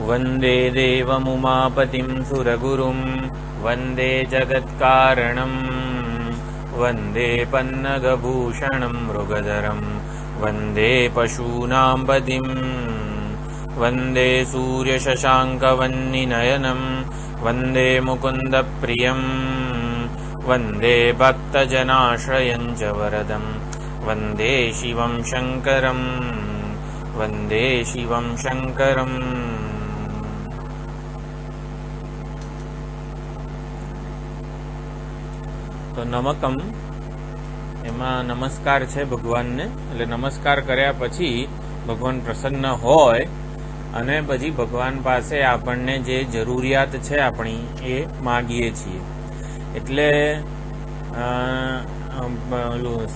वन्दे देवमुमापतिं सुरगुरुं वन्दे जगत्कारणं वन्दे पन्नगभूषणं मृगधरं वन्दे पशूनां पतिं वन्दे सूर्यशशाङ्कवह्निनयनं वन्दे मुकुन्दप्रियं वन्दे भक्तजनाश्रयं च वरदं वन्दे शिवं शङ्करं वन्दे शिवं शङ्करम्। તો નમકમ એમાં નમસ્કાર છે ભગવાનને, એટલે નમસ્કાર કર્યા પછી ભગવાન પ્રસન્ન હોય અને પછી ભગવાન પાસે આપણને જે જરૂરિયાત છે આપણી એ માગીએ છીએ. એટલે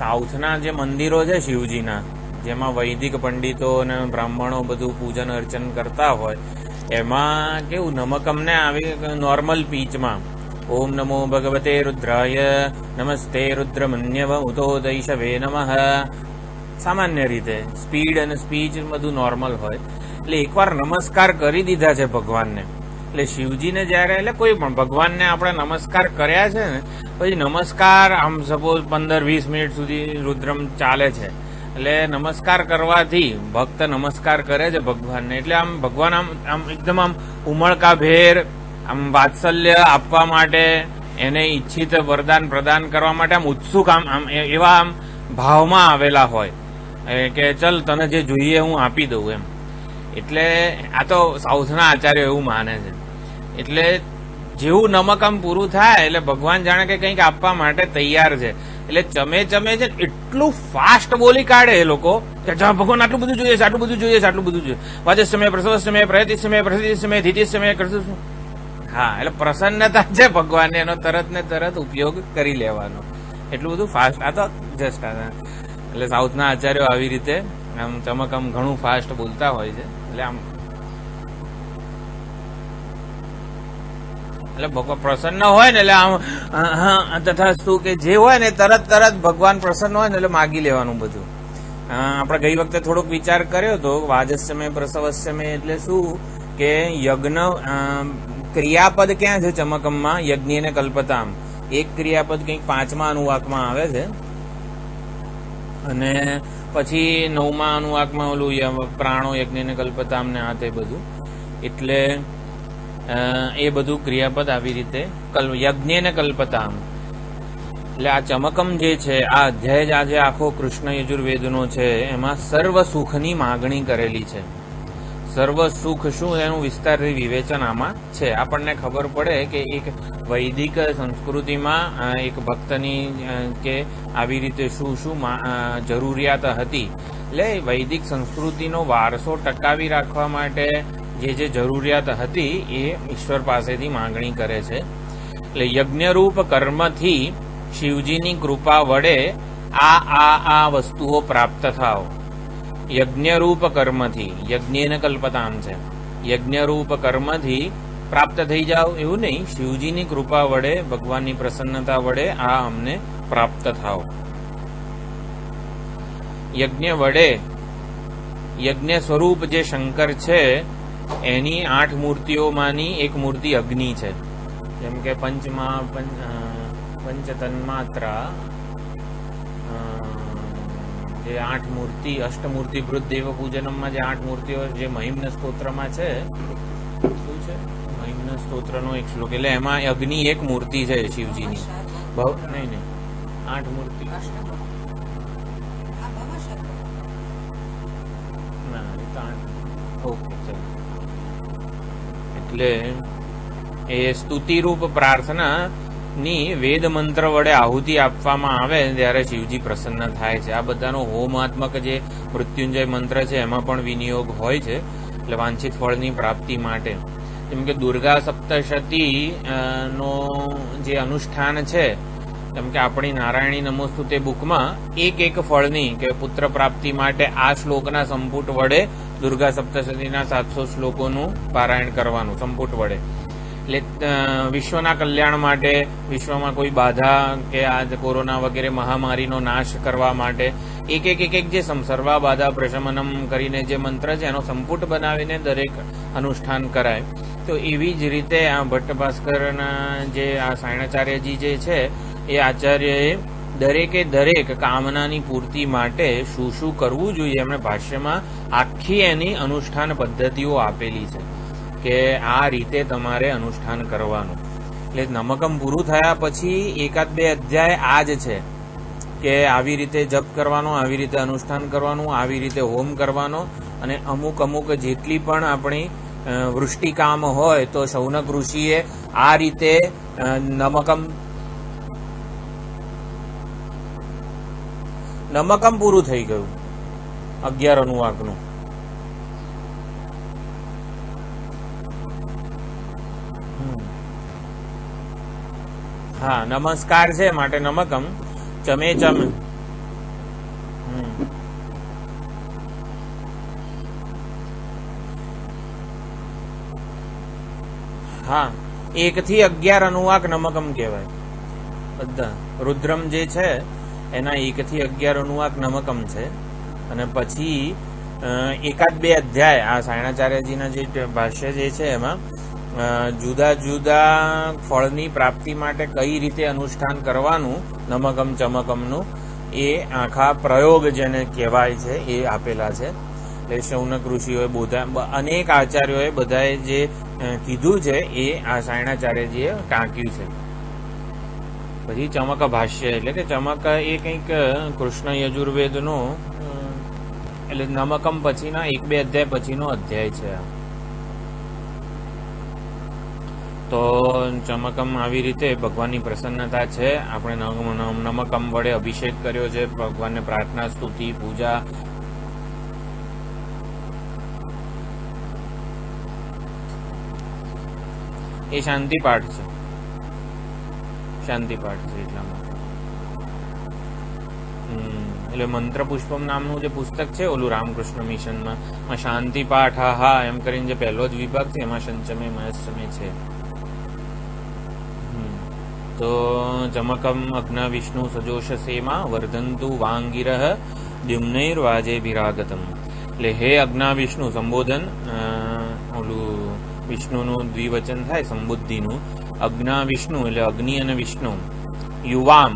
સાઉથના જે મંદિરો છે શિવજીના, જેમાં વૈદિક પંડિતો અને બ્રાહ્મણો બધું પૂજન અર્ચન કરતા હોય, એમાં કેવું નમકમને આવી નોર્મલ પીચમાં ઓમ નમો ભગવતે રુદ્રાય નમસ્તે રુદ્રમન્યવ ઉતોદૈશવે નમઃ, સામાન્ય રીતે સ્પીડ અને સ્પીચ બધું નોર્મલ હોય. એટલે એકવાર નમસ્કાર કરી દીધા છે ભગવાનને, એટલે શિવજીને જયારે એટલે કોઈ પણ ભગવાનને આપણે નમસ્કાર કર્યા છે ને, પછી નમસ્કાર આમ સપોઝ 15-20 મિનિટ સુધી રુદ્રમ ચાલે છે, એટલે નમસ્કાર કરવાથી ભક્ત નમસ્કાર કરે છે ભગવાનને, એટલે આમ ભગવાન આમ એકદમ આમ ઉમળકાભેર આમ વાત્સલ્ય આપવા માટે, એને ઈચ્છિત વરદાન પ્રદાન કરવા માટે આમ ઉત્સુક આમ એવા આમ ભાવમાં આવેલા હોય કે ચલ તને જે જોઈએ હું આપી દઉં એમ. એટલે આ તો સાઉથના આચાર્યો એવું માને છે. એટલે જેવું નમક આમ પૂરું થાય એટલે ભગવાન જાણે કે કંઈક આપવા માટે તૈયાર છે. એટલે ચમે છે એટલું ફાસ્ટ બોલી કાઢે એ લોકો કે ભગવાન આટલું બધું જોઈએ છે, આટલું બધું જોઈએ છે, આટલું બધું જોઈએ. વાજે સમય પ્રસવ સમય પ્રયતિ સમય પ્રસિદ્ધ સમય ધીતિ સમય કરશું. હા, એટલે પ્રસન્નતા છે ભગવાનને, એનો તરત ને તરત ઉપયોગ કરી લેવાનો. એટલું બધું ફાસ્ટ. આ તો જસ્ટ એટલે સાઉથના આચાર્યો આવી રીતે આમ ચમક આમ ઘણું ફાસ્ટ બોલતા હોય છે. એટલે આમ એટલે ભગવાન પ્રસન્ન હોય ને એટલે આમ તથાસ્તુ કે જે હોય ને તરત ભગવાન પ્રસન્ન હોય ને એટલે માગી લેવાનું બધું. આપણે ગઈ વખતે થોડોક વિચાર કર્યો હતો વાજસ્યમે પ્રસવસ્યમે એટલે શું કે યજ્ઞ ક્રિયાપદ ક્યાં છે ચમકમમાં? યજ્ઞ ને કલ્પતામ એક ક્રિયાપદ કંઈક 5મા અનુવાકમાં આવે છે અને પછી 9મા અનુવાકમાં ઓલું પ્રાણો યજ્ઞ ને કલ્પતામ ને આ તે બધું. એટલે એ બધું ક્રિયાપદ આવી રીતે યજ્ઞ ને કલ્પતામ. એટલે આ ચમકમ જે છે આ અધ્યાય જ આજે આખો કૃષ્ણ યજુર્વેદનો છે, એમાં સર્વ સુખની માગણી કરેલી છે. સર્વ સુખ શું એનું વિસ્તારથી વિવેચન આમાં છે. આપણને ખબર પડે કે એક વૈદિક સંસ્કૃતિમાં એક ભક્તની કે આવી રીતે શું જરૂરિયાત હતી. એટલે વૈદિક સંસ્કૃતિનો વારસો ટકાવી રાખવા માટે જે જરૂરિયાત હતી એ ઈશ્વર પાસેથી માંગણી કરે છે. એટલે યજ્ઞરૂપ કર્મથી શિવજીની કૃપા વડે આ વસ્તુઓ પ્રાપ્ત થાવ. યજ્ઞરૂપ કર્મથી, યજ્ઞને કલ્પતામ છે, યજ્ઞરૂપ કર્મથી પ્રાપ્ત થઈ જાવ એવું નહીં, શિવજીની કૃપા વડે ભગવાનની પ્રસન્નતા વડે આ અમને પ્રાપ્ત થાવ. યજ્ઞ વડે યજ્ઞ સ્વરૂપ જે શંકર છે એની 8 મૂર્તિઓમાંની એક મૂર્તિ અગ્નિ છે. જેમ કે પંચતન્માત્રા જે 8 મૂર્તિ અષ્ટમૂર્તિ ભૃત દેવ પૂજનમમાં જે 8 મૂર્તિઓ જે મહિમ્ન સ્તોત્રમાં છે, શું છે મહિમ્ન સ્તોત્રનો એક શ્લોક, એટલે એમાં અગ્નિ એક મૂર્તિ છે શિવજીની. નહીં 8 મૂર્તિ ના, ઓકે ચલો. એટલે એ સ્તુતિરૂપ પ્રાર્થના ની વેદ મંત્ર વડે આહુતિ આપવામાં આવે ત્યારે શિવજી પ્રસન્ન થાય છે. આ બધાનો હોમાત્મક જે મૃત્યુંજય મંત્ર છે એમાં પણ વિનિયોગ હોય છે, એટલે વાંછિત ફળની પ્રાપ્તિ માટે. જેમ કે દુર્ગા સપ્તશતી નો જે અનુષ્ઠાન છે, જેમ કે આપણી નારાયણી નમોસ્તુતે બુકમાં એક ફળની કે પુત્ર પ્રાપ્તિ માટે આ શ્લોકના સંપુટ વડે દુર્ગા સપ્તશતીના 700 શ્લોકોનું પારાયણ કરવાનું સંપુટ વડે. એટલે વિશ્વના કલ્યાણ માટે, વિશ્વમાં કોઈ બાધા કે આ કોરોના વગેરે મહામારીનો નાશ કરવા માટે એક એક જે સર્વા બાધા પ્રશમનમ કરીને જે મંત્ર છે એનો સંપુટ બનાવીને દરેક અનુષ્ઠાન કરાય. તો એવી જ રીતે આ ભટ્ટ ભાસ્કરના જે આ સાયણાચાર્યજી જે છે એ આચાર્યએ દરેક કામનાની પૂર્તિ માટે શું શું કરવું જોઈએ એમણે ભાષ્યમાં આખી એની અનુષ્ઠાન પદ્ધતિઓ આપેલી છે કે આ રીતે તમારે અનુષ્ઠાન કરવાનું. એટલે નમકમ પૂરું થયા પછી એકાદ બે અધ્યાય આ જ છે કે આવી રીતે જપ કરવાનો, આવી રીતે અનુષ્ઠાન કરવાનું, આવી રીતે હોમ કરવાનો, અને અમુક જેટલી પણ આપણી વૃષ્ટિકામ હોય તો શૌનક ઋષિએ આ રીતે નમકમ પૂરું થઈ ગયું 11 અનુવાકનું. હા, નમસ્કાર છે માટે નમકમ, ચમે ચમ. હા, 1 થી 11 અનુવાક નમકમ કહેવાય બધા. રુદ્રમ જે છે એના 1 થી 11 અનુવાક નમકમ છે. અને પછી એકાદ બે અધ્યાય આ સાયણાચાર્યજીના જે ભાષ્ય જે છે એમાં જુદા જુદા ફળની પ્રાપ્તિ માટે કઈ રીતે અનુષ્ઠાન કરવાનું નમકમ ચમકમનું એ આખા પ્રયોગ જેને કહેવાય છે એ આપેલા છે. એટલે શૌનક ઋષિઓએ અનેક આચાર્યોએ બધાએ જે કીધું છે એ આ સાયણાચાર્યજીએ ટાંક્યું છે. પછી ચમક ભાષ્ય એટલે કે ચમક એ કંઈક કૃષ્ણ યજુર્વેદનો, એટલે નમકમ પછીના 1-2 અધ્યાય પછીનો અધ્યાય છે. તો ચમકમ આવી રીતે ભગવાનની પ્રસન્નતા છે. આપણે નમકમ વડે અભિષેક કર્યો છે, ભગવાનને પ્રાર્થના, સ્તુતિ, પૂજા. એ શાંતિ પાઠ છે, એટલા માટે. એટલે મંત્ર પુષ્પમ નામનું જે પુસ્તક છે ઓલું રામકૃષ્ણ મિશનમાં, શાંતિ પાઠ હા એમ કરીને જે પહેલો જ વિભાગ છે એમાં સંચમે મહેશ્ચમે છે. તો ચમકમ અગ્ન વિષ્ણુ સજોષ સેમા વર્ધંતુ વાંગિરઃ દ્યુમ્નૈર્વાજેભિરાગતમ. એટલે હે અગ્ના વિષ્ણુ, સંબોધન ઓલું વિષ્ણુનું દ્વિવચન થાય સંબુદ્ધિનું. અગ્ના વિષ્ણુ એટલે અગ્નિ અને વિષ્ણુ. યુવામ,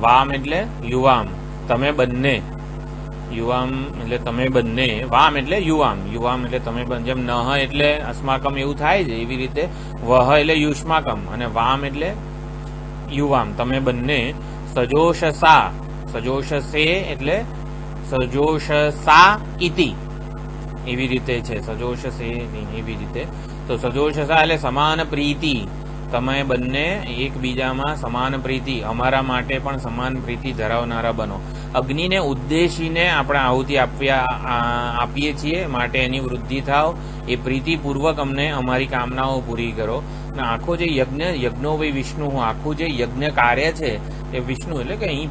વામ એટલે યુવામ, તમે બંને. યુવામ એટલે તમે બંને, વામ એટલે યુવામ, યુવામ એટલે તમે બંને. જેમ નહ એટલે અસ્માકમ એવું થાય છે એવી રીતે વહ એટલે યુષ્માકમ અને વામ એટલે યુવામ, તમે બંને. સજોષસા, સજોષસે એટલે સજોષસા ઇતિ, એવી રીતે છે. સજોષસે એવી રીતે. તો સજોષસા એટલે સમાન પ્રીતિ, તમે બંને એકબીજામાં સમાન પ્રીતિ, અમારા માટે પણ સમાન પ્રીતિ ધરાવનારા બનો. અગ્નિને ઉદ્દેશીને આપણે આહુતિ આપીએ છીએ માટે એની વૃદ્ધિ થાવ, એ પ્રીતિપૂર્વક અમને અમારી કામનાઓ પૂરી કરો. અને આખો જે યજ્ઞો વય વિષ્ણુ, આખું જે યજ્ઞ કાર્ય છે એ વિષ્ણુ એટલે કે અહીં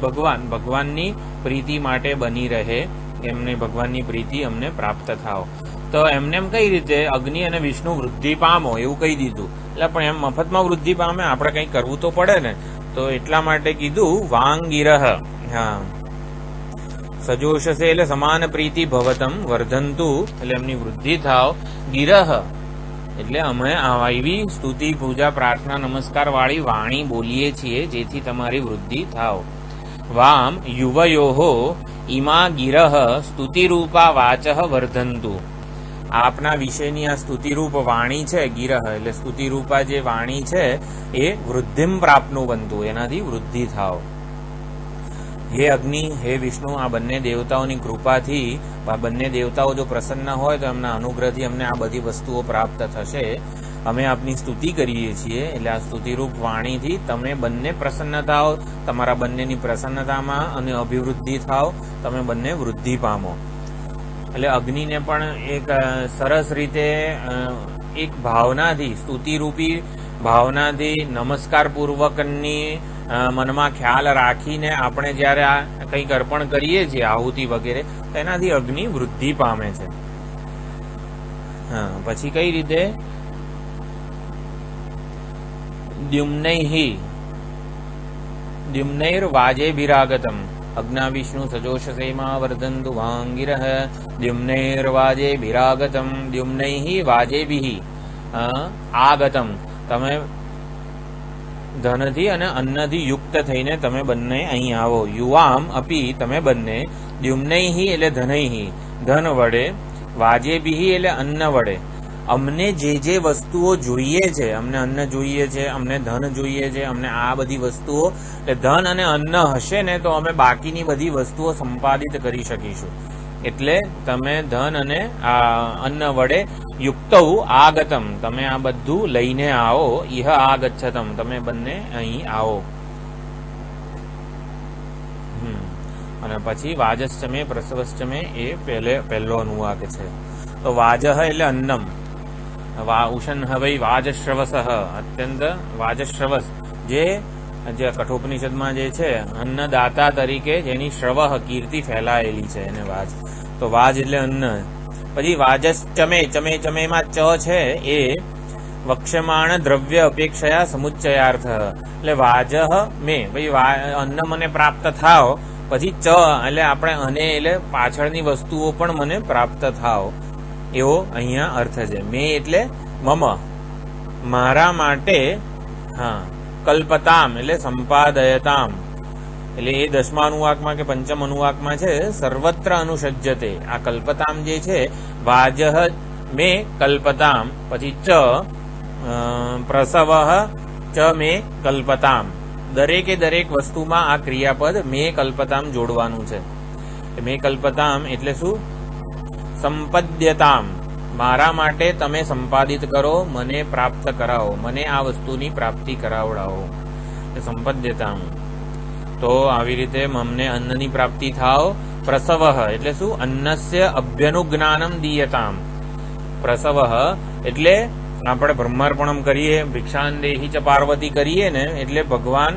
ભગવાનની પ્રીતિ માટે બની રહે, એમને ભગવાનની પ્રીતિ અમને પ્રાપ્ત થાવ. તો એમને એમ કઈ રીતે અગ્નિ અને વિષ્ણુ વૃદ્ધિ પામો એવું કહી દીધું. એટલે પણ એમ મફતમાં વૃદ્ધિ પામે આપણે કંઈ કરવું તો પડે ને, તો એટલા માટે કીધું વાંગિરઃ. હા, સજોષસે એટલે સમાન પ્રીતિ ભવતમ, વર્ધંતુ એટલે એમની વૃદ્ધિ થાવ, ગિરહ એટલે અમે એવી સ્તુતિ, પૂજા, પ્રાર્થના, નમસ્કાર વાળી વાણી બોલીએ છીએ જેથી તમારી વૃદ્ધિ થાવ. વામ યુવયોહો ઇમા ગિરહ સ્તુતિરૂપા વાચઃ વર્ધંતુ. આપના વિષયની આ સ્તુતિરૂપ વાણી છે, ગિરહ એટલે સ્તુતિરૂપા જે વાણી છે એ વૃદ્ધિમ પ્રાપ્નું બનતું, એનાથી વૃદ્ધિ થાવ. હે અગ્નિ, હે વિષ્ણુ, આ બંને દેવતાઓની કૃપાથી, આ બંને દેવતાઓ જો પ્રસન્ન હોય તો એમના અનુગ્રહથી અમને આ બધી વસ્તુઓ પ્રાપ્ત થશે. અમે આપની સ્તુતિ કરીએ છીએ, એટલે આ સ્તુતિરૂપ વાણીથી તમે બંને પ્રસન્ન થાવ, તમારા બંનેની પ્રસન્નતામાં અને અભિવૃદ્ધિ થાવ, તમે બંને વૃદ્ધિ પામો. એટલે અગ્નિને પણ એક સરસ રીતે એક ભાવનાથી, સ્તુતિરૂપી ભાવનાથી, નમસ્કાર પૂર્વકની મનમાં ખ્યાલ રાખીને આપણે જ્યારે આ કંઈક અર્પણ કરીએ છીએ આહુતિ વગેરે, તો એનાથી અગ્નિ વૃદ્ધિ પામે છે. હા, પછી કઈ રીતે द्युम्नैर्वाजेभिरागतम् अग्नाविष्णु सजोषसेमा वर्धन्तु वाङ्गिरः द्युम्नैर्वाजेभिरागतम् द्युम्नैः वाजेभिः આગતમ તમે ધનથી અને અન્નથી યુક્ત થઈને તમે બંને અહીં આવો. યુવામ અપી તમે બંને દ્યુમ્નૈહિ એટલે ધનૈહિ ધન વડે વાજેભિહિ એટલે અન્ન વડે અમને જે જે વસ્તુઓ જોઈએ છે, અમને અન્ન જોઈએ છે, અમને ધન જોઈએ છે, અમને આ બધી વસ્તુઓ એટલે ધન અને અન્ન હશે ને તો અમે બાકીની બધી વસ્તુઓ સંપાદિત કરી શકીશું. એટલે તમે ધન અને અન્ન વડે યુક્ત આગતમ તમે આ બધું લઈને આવો. ઇહ આગચ્છતમ તમે બંને અહીં આવો. અને પછી વાજશ્ચમે પ્રસવશ્ચમે એ પહેલો અનુવાક છે. તો વાજહ એટલે અન્નમ ઉશન હવૈ વાજશ્રવસ અત્યંત વાજશ્રવસ જે કઠોપનિષદમાં જે છે અન્નદાતા તરીકે જેની શ્રવહ કીર્તિ ફેલાયેલી છે એને વાજ. તો વાજ એટલે અન્ન. પછી વાજશ્ચમે ચમે ચમેમાં ચ છે એ વક્ષ્યમાણ દ્રવ્ય અપેક્ષયા સમુચ્ચયાર્થ એટલે વાજહ મે ભાઈ અન્ન મને પ્રાપ્ત થાવ પછી ચ એટલે આપણે અને એટલે પાછળની વસ્તુઓ પણ મને પ્રાપ્ત થાવ એવો અહીંયા અર્થ છે. મે એટલે મમ મારા માટે, હા કલ્પતામ એટલે સંપાદયતામ એટલે એ 10મા અનુવાકમાં કે 5મ અનુવાકમાં છે સર્વત્ર અનુસજ્જતે. આ કલ્પતામ જે છે વાજહ મે કલ્પતામ પછી ચ પ્રસવ ચ મે કલ્પતામ દરેકે દરેક વસ્તુમાં આ ક્રિયાપદ મે કલ્પતામ જોડવાનું છે. મે કલ્પતામ એટલે શું? સંપદ્યતામ મારા માટે તમે સંપાદિત કરો, મને પ્રાપ્ત કરાવો, મને આ વસ્તુની પ્રાપ્તિ કરાવડાવો. સંપદ્યતામ તો આવી રીતે અમને અન્નની પ્રાપ્તિ થાવ. પ્રસવ એટલે શું? અન્નસ્ય અભ્યનુજ્ઞાનમ દીયતામ. પ્રસવ એટલે આપણે બ્રહ્માર્પણમ કરીએ, ભિક્ષાંદેહી ચ પાર્વતી કરીએ ને એટલે ભગવાન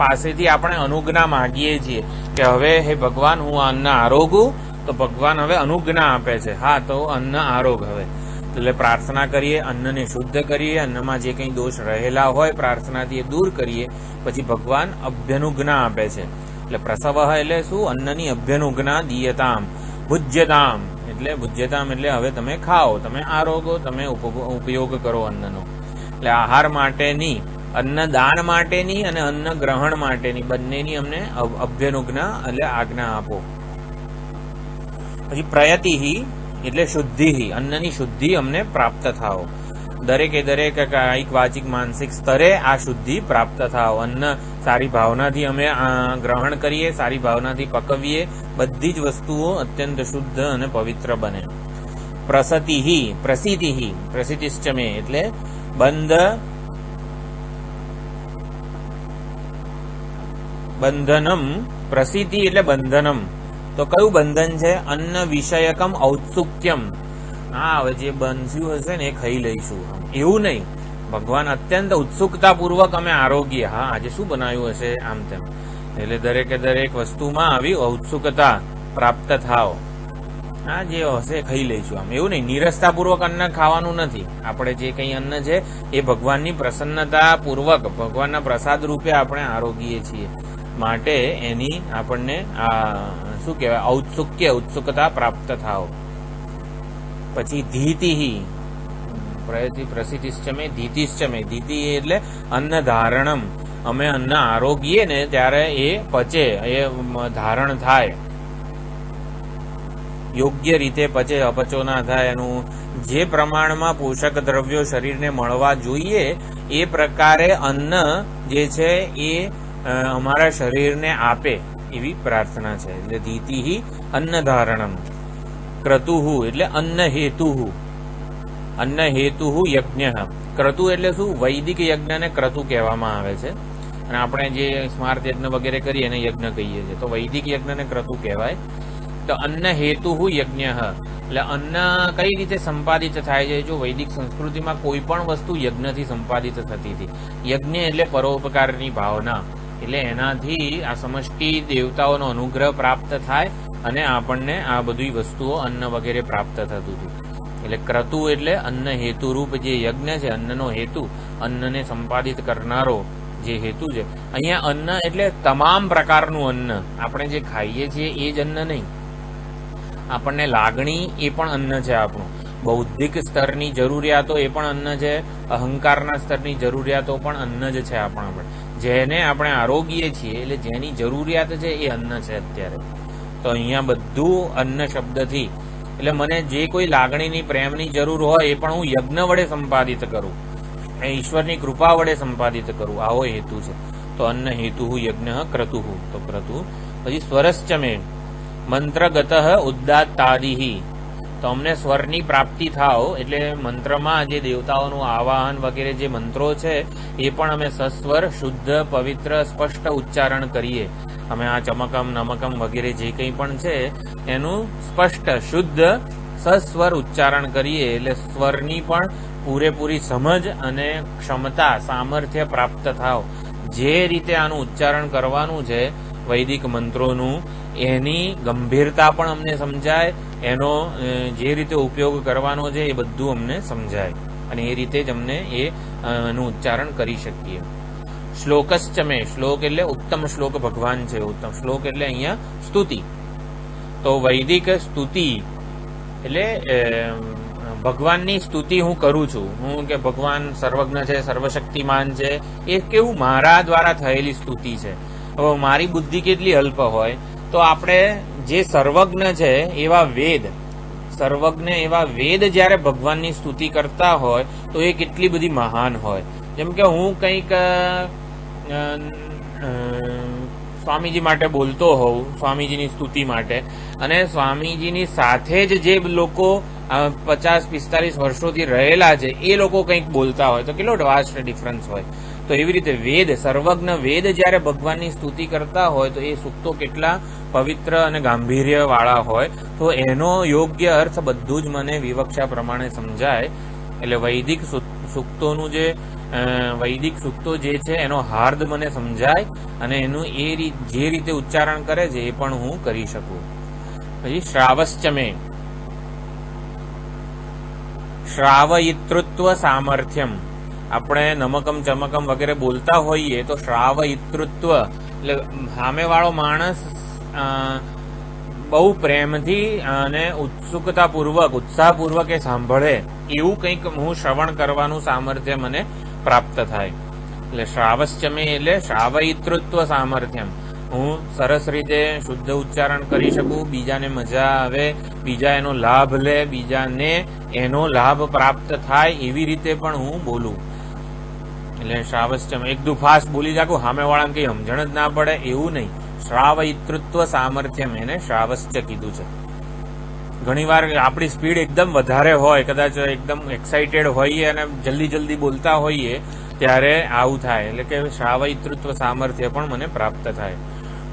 પાસેથી આપણે અનુજ્ઞા માગીએ છીએ કે હવે હે ભગવાન હું આ અન્ન આરોગું, તો ભગવાન હવે અનુજ્ઞા આપે છે. હા તો અન્ન આરોગ હવે એટલે પ્રાર્થના કરીએ, અન્નને શુદ્ધ કરીએ, અન્નમાં જે કંઈ દોષ રહેલા હોય પ્રાર્થનાથી એ દૂર કરીએ, પછી ભગવાન અભ્યનુજ્ઞા આપે છે. એટલે પ્રસવ એટલે શું? અન્નની અભ્યનુજ્ઞા દીયતામ. ભુજ્યતામ એટલે ભુજ્યતામ એટલે હવે તમે ખાઓ, તમે આરોગો, તમે ઉપયોગ કરો અન્નનો. એટલે આહાર માટેની, અન્ન દાન માટેની અને અન્ન ગ્રહણ માટેની બંનેની અમને અભ્યનુજ્ઞા એટલે આજ્ઞા આપો. પછી પ્રયતિહિ એટલે શુદ્ધિ, અન્નની શુદ્ધિ અમને પ્રાપ્ત થાવ. દરેકે દરેક કાયિક વાચિક માનસિક સ્તરે આ શુદ્ધિ પ્રાપ્ત થાવ. અન્ન સારી ભાવનાથી અમે ગ્રહણ કરીએ, સારી ભાવનાથી પકવીએ, બધી જ વસ્તુઓ અત્યંત શુદ્ધ અને પવિત્ર બને. પ્રસતિહિ પ્રસિદ્ધિ પ્રસિદ્ધિશ્ચમે એટલે બંધનમ. પ્રસિદ્ધિ એટલે બંધનમ. તો કયું બંધન છે? અન્ન વિષયકમ ઔત્સુક્યમ. હા હવે જે બનસ્યું હશે ને એ ખાઈ લઈશું એવું નહીં. ભગવાન અત્યંત ઉત્સુકતાપૂર્વક અમે આરોગ્ય, હા આજે શું બનાવ્યું હશે આમ તેમ. એટલે દરેકે દરેક વસ્તુમાં આવી ઔત્સુકતા પ્રાપ્ત થાવ. હા જે હશે ખાઈ લઈશું આમ એવું નહીં. નીરસતાપૂર્વક અન્ન ખાવાનું નથી. આપણે જે કંઈ અન્ન છે એ ભગવાનની પ્રસન્નતા પૂર્વક ભગવાનના પ્રસાદ રૂપે આપણે આરોગીએ છીએ માટે એની આપણને શું કહેવાય ઉત્સુકતા પ્રાપ્ત થાવ. પછી ધીતિહિ પ્રસિદ્ધિશ્ચમે ધીતિશ્ચમે. ધીતિ એટલે અન્ન ધારણમ. અમે અન્ન આરોગીએ ને ત્યારે એ પચે, એ ધારણ થાય, યોગ્ય રીતે પચે, અપચો ના થાય. એનું જે પ્રમાણમાં પોષક દ્રવ્યો શરીરને મળવા જોઈએ એ પ્રકારે અન્ન જે છે એ અમારા શરીરને આપે એવી પ્રાર્થના છે. એટલે ધીતિહિ અન્ન ધારણમ. ક્રતુહુ એટલે અન્ન હેતુહુ. અન્ન હેતુહુ યજ્ઞ. ક્રતુ એટલે શું? વૈદિક યજ્ઞને ક્રતુ કહેવામાં આવે છે. અને આપણે જે સ્માર્ત યજ્ઞ વગેરે કરીએ એને યજ્ઞ કહીએ છીએ. તો વૈદિક યજ્ઞને ક્રતુ કહેવાય. તો અન્ન હેતુહુ યજ્ઞ એટલે અન્ન કઈ રીતે સંપાદિત થાય છે? જો વૈદિક સંસ્કૃતિમાં કોઈ પણ વસ્તુ યજ્ઞથી સંપાદિત થતી હતી. યજ્ઞ એટલે પરોપકારની ભાવના. એટલે એનાથી આ સમષ્ટિ દેવતાઓનો અનુગ્રહ પ્રાપ્ત થાય અને આપણને આ બધી વસ્તુઓ અન્ન વગેરે પ્રાપ્ત થતું હતું. એટલે ક્રતુ એટલે અન્ન હેતુરૂપ જે યજ્ઞ છે, અન્નનો હેતુ, અન્નને સંપાદિત કરનારો જે હેતુ છે. અહીંયા અન્ન એટલે તમામ પ્રકારનું અન્ન, આપણે જે ખાઈએ છીએ એ જ અન્ન નહીં. આપણને લાગણી એ પણ અન્ન છે આપણું, બૌદ્ધિક સ્તરની જરૂરિયાતો એ પણ અન્ન છે, અહંકારના સ્તરની જરૂરિયાતો પણ અન્ન જ છે આપણા. જેને આપણે આરોગીએ છીએ એટલે જેની જરૂરિયાત છે એ અન્ન છે અત્યારે. તો અહીંયા બધું અન્ન શબ્દથી એટલે મને જે કોઈ લાગણીની પ્રેમની જરૂર હોય એ પણ હું યજ્ઞ વડે સંપાદિત કરું, એ ઈશ્વરની કૃપા વડે સંપાદિત કરું, આવો હેતુ છે. તો અન્ન હેતુ યજ્ઞ ક્રતુ, તો ક્રતુ. પછી સ્વરશ્ચમે મંત્રગત ઉદ્દાત્તાદિ, તો અમને સ્વરની પ્રાપ્તિ થાવ એટલે મંત્રમાં જે દેવતાઓનું આવાહન વગેરે જે મંત્રો છે એ પણ અમે સસ્વર, શુદ્ધ, પવિત્ર, સ્પષ્ટ ઉચ્ચારણ કરીએ. અમે આ ચમકમ નમકમ વગેરે જે કંઈ પણ છે એનું સ્પષ્ટ, શુદ્ધ, સસ્વર ઉચ્ચારણ કરીએ. એટલે સ્વરની પણ પૂરેપૂરી સમજ અને ક્ષમતા, સામર્થ્ય પ્રાપ્ત થાવ. જે રીતે આનું ઉચ્ચારણ કરવાનું છે વૈદિક મંત્રોનું, એની ગંભીરતા પણ અમને સમજાય, એનો જે રીતે ઉપયોગ કરવાનો છે એ બધું અમને સમજાય, અને એ રીતે જ અમને એનું ઉચ્ચારણ કરી શકીએ. શ્લોકશ્ચમે, શ્લોક એટલે ઉત્તમ શ્લોક ભગવાન છે. ઉત્તમ શ્લોક એટલે અહીંયા સ્તુતિ. તો વૈદિક સ્તુતિ એટલે ભગવાનની સ્તુતિ હું કરું છું, હું કે ભગવાન સર્વજ્ઞ છે, સર્વશક્તિમાન છે, એ કેવું મારા દ્વારા થયેલી સ્તુતિ છે. હવે મારી બુદ્ધિ કેટલી અલ્પ હોય તો આપણે જે સર્વજ્ઞ છે એવા વેદ, સર્વજ્ઞ એવા વેદ જ્યારે ભગવાનની સ્તુતિ કરતા હોય તો એ કેટલી બધી મહાન હોય. જેમ કે હું કંઈક સ્વામીજી માટે બોલતો હોઉં, સ્વામીજીની સ્તુતિ માટે, અને સ્વામીજીની સાથે જ જે લોકો 50-45 વર્ષોથી રહેલા છે એ લોકો કંઈક બોલતા હોય તો કેટલો વાસ્ટ ડિફરન્સ હોય. તો એવી રીતે વેદ, સર્વજ્ઞ વેદ જ્યારે ભગવાનની સ્તુતિ કરતા હોય તો એ સૂક્તો કેટલા પવિત્ર અને ગાંભીર્ય વાળા હોય. તો એનો યોગ્ય અર્થ બધું જ મને વિવક્ષા પ્રમાણે સમજાય. એટલે વૈદિક સૂક્તોનું વૈદિક સૂક્તો જે છે એનો હાર્દ મને સમજાય, અને એનું જે રીતે ઉચ્ચારણ કરે છે એ પણ હું કરી શકું. પછી શ્રાવશ્ચમે, શ્રાવયિતૃત્વ સામર્થ્યમ. આપણે નમકમ ચમકમ વગેરે બોલતા હોઈએ તો શ્રાવયિતૃત્વ એટલે સામેવાળો માણસ બહુ પ્રેમથી અને ઉત્સુકતાપૂર્વક, ઉત્સાહપૂર્વક એ સાંભળે એવું કંઈક હું શ્રવણ કરવાનું સામર્થ્ય મને પ્રાપ્ત થાય. એટલે શ્રાવશ્ચમે એટલે શ્રાવયિતૃત્વ સામર્થ્યમ, હું સરસ રીતે શુદ્ધ ઉચ્ચારણ કરી શકું, બીજાને મજા આવે, બીજા એનો લાભ લે, બીજાને એનો લાભ પ્રાપ્ત થાય એવી રીતે પણ હું બોલું. એટલે શ્રાવશ્ચમ એકદમ ફાસ્ટ બોલી જાકું, સામેવાળાને કંઈ સમજણ જ ના પડે એવું નહીં. શ્રાવયિતૃત્વ સામર્થ્યમ, એને શ્રાવશ્ચ કીધું છે. ઘણીવાર આપણી સ્પીડ એકદમ વધારે હોય, કદાચ એકદમ એક્સાઇટેડ હોઈએ અને જલ્દી બોલતા હોઈએ ત્યારે આવું થાય. એટલે કે શ્રાવયિતૃત્વ સામર્થ્ય પણ મને પ્રાપ્ત થાય.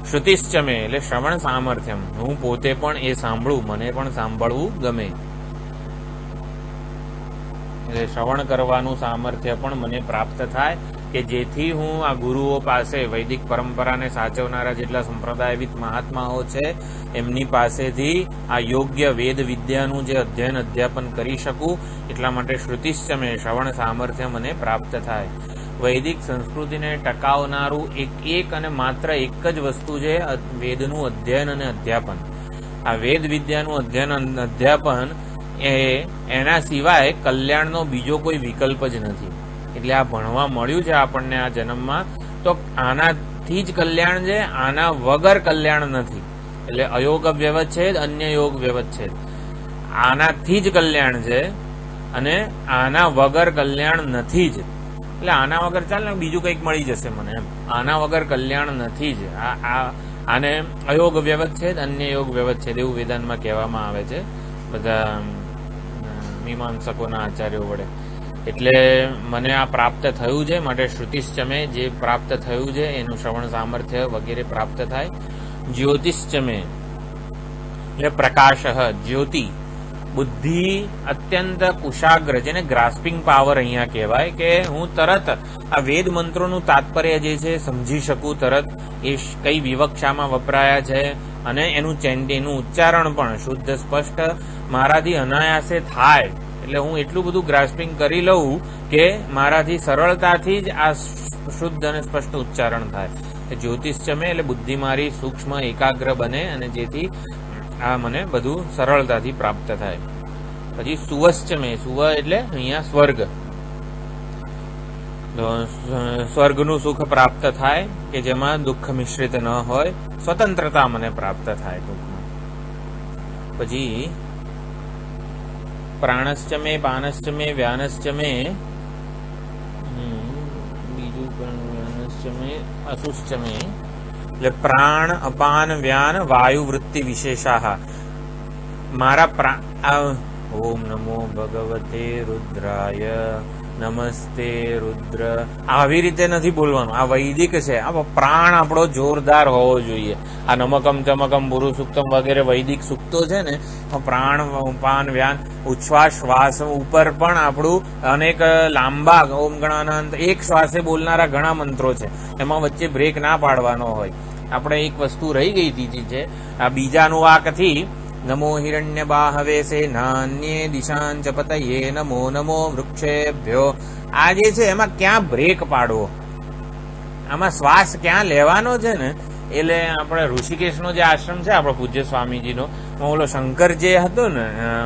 શ્રુતિશ્ચમે એટલે શ્રવણ સામર્થ્યમ, હું પોતે પણ એ સાંભળું, મને પણ સાંભળવું ગમે. એટલે શ્રવણ કરવાનું સામર્થ્ય પણ મને પ્રાપ્ત થાય કે જેથી હું આ ગુરુઓ પાસે, વૈદિક પરંપરાને સાચવનારા જેટલા સંપ્રદાયવિદ મહાત્માઓ છે એમની પાસેથી આ યોગ્ય વેદ વિદ્યાનું જે અધ્યયન અધ્યાપન કરી શકું. એટલા માટે શ્રુતિશ્ચમે શ્રવણ સામર્થ્ય મને પ્રાપ્ત થાય. વૈદિક સંસ્કૃતિને ટકાવનારું એક અને માત્ર એક જ વસ્તુ છે વેદનું અધ્યયન અને અધ્યાપન. આ વેદ વિદ્યાનું અધ્યયન અધ્યાપન એના સિવાય કલ્યાણનો બીજો કોઈ વિકલ્પ જ નથી. એટલે આ ભણવા મળ્યું છે આપણને આ જન્મમાં, તો આનાથી જ કલ્યાણ છે, આના વગર કલ્યાણ નથી. એટલે અયોગ વ્યવચ્છેદ, અન્ય યોગ વ્યવચ્છેદ, આનાથી જ કલ્યાણ છે અને આના વગર કલ્યાણ નથી જ. એટલે આના વગર ચાલ ને બીજું કંઈક મળી જશે મને, એમ આના વગર કલ્યાણ નથી જ. આને અયોગ વ્યવચ્છેદ, અન્ય યોગ વ્યવચ્છેદ એવું વેદાંતમાં કહેવામાં આવે છે બધા મીમાંસકોના આચાર્યો વડે. એટલે મને આ પ્રાપ્ત થયું છે, માટે શ્રુતિશ્ચમે જે પ્રાપ્ત થયું છે એનું શ્રવણ સામર્થ્ય વગેરે પ્રાપ્ત થાય. જ્યોતિશ્ચમે એટલે પ્રકાશ, જ્યોતિ બુદ્ધિ અત્યંત કુશાગ્ર, જેને ગ્રાસ્પિંગ પાવર અહીંયા કહેવાય, કે હું તરત આ વેદ મંત્રોનું તાત્પર્ય જે છે સમજી શકું તરત, એ કઈ વિવક્ષામાં વપરાયા છે અને એનું ઉચ્ચારણ પણ શુદ્ધ સ્પષ્ટ મારાથી અનાયાસે થાય. એટલે હું એટલું બધું ગ્રાસ્પિંગ કરી લઉં કે મારાથી સરળતાથી જ આ શુદ્ધ અને સ્પષ્ટ ઉચ્ચારણ થાય. જ્યોતિષચમે એટલે બુદ્ધિ મારી સૂક્ષ્મ એકાગ્ર બને અને જેથી આ મને બધું સરળતાથી પ્રાપ્ત થાય. પછી સુવશ્ચમે, સુવ એટલે અહીંયા સ્વર્ગ, સ્વર્ગનું સુખ પ્રાપ્ત થાય કે જેમાં દુઃખ મિશ્રિત ન હોય, સ્વતંત્રતા મને પ્રાપ્ત થાય ટૂંકમાં. પછી પ્રાણશ્ચમે, પાનશ્ચમે, વ્યાનશ્ચમે, બીજું વ્યાનશ્ચમે, અસુશ્ચમે એટલે પ્રાણ, અપાન, વ્યાન, વાયુ વૃત્તિ વિશેષા. મારા ઓમ નમો ભગવતે રુદ્રાય, નમસ્તે રુદ્ર, આવી રીતે નથી બોલવાનું. આ વૈદિક છે. આ પ્રાણ આપણો જોરદાર હોવો જોઈએ. આ નમકમ ચમકમ પુરુ સુક્તમ વગેરે વૈદિક સૂક્તો છે ને, પ્રાણ, ઉપાન, વ્યાન, ઉચ્છ્વાસ, શ્વાસ ઉપર પણ આપણું અનેક લાંબા ઓમ ગણાનંત એક શ્વાસે બોલનારા ઘણા મંત્રો છે. એમાં વચ્ચે બ્રેક ના પાડવાનો હોય. આપણે એક વસ્તુ રહી ગઈ હતી છે આ બીજાનું વાકથી, નમો હિરણ્ય બાહવે સેનાન્યે દિશાંચ પતયે નમો નમો વૃક્ષેભ્યો. આ જે છે એમાં ક્યાં બ્રેક પાડવો, આમાં શ્વાસ ક્યાં લેવાનો છે ને, એટલે આપણે ઋષિકેશનો જે આશ્રમ છે આપણો પૂજ્ય સ્વામીજીનો, ઓલો શંકર જે હતો ને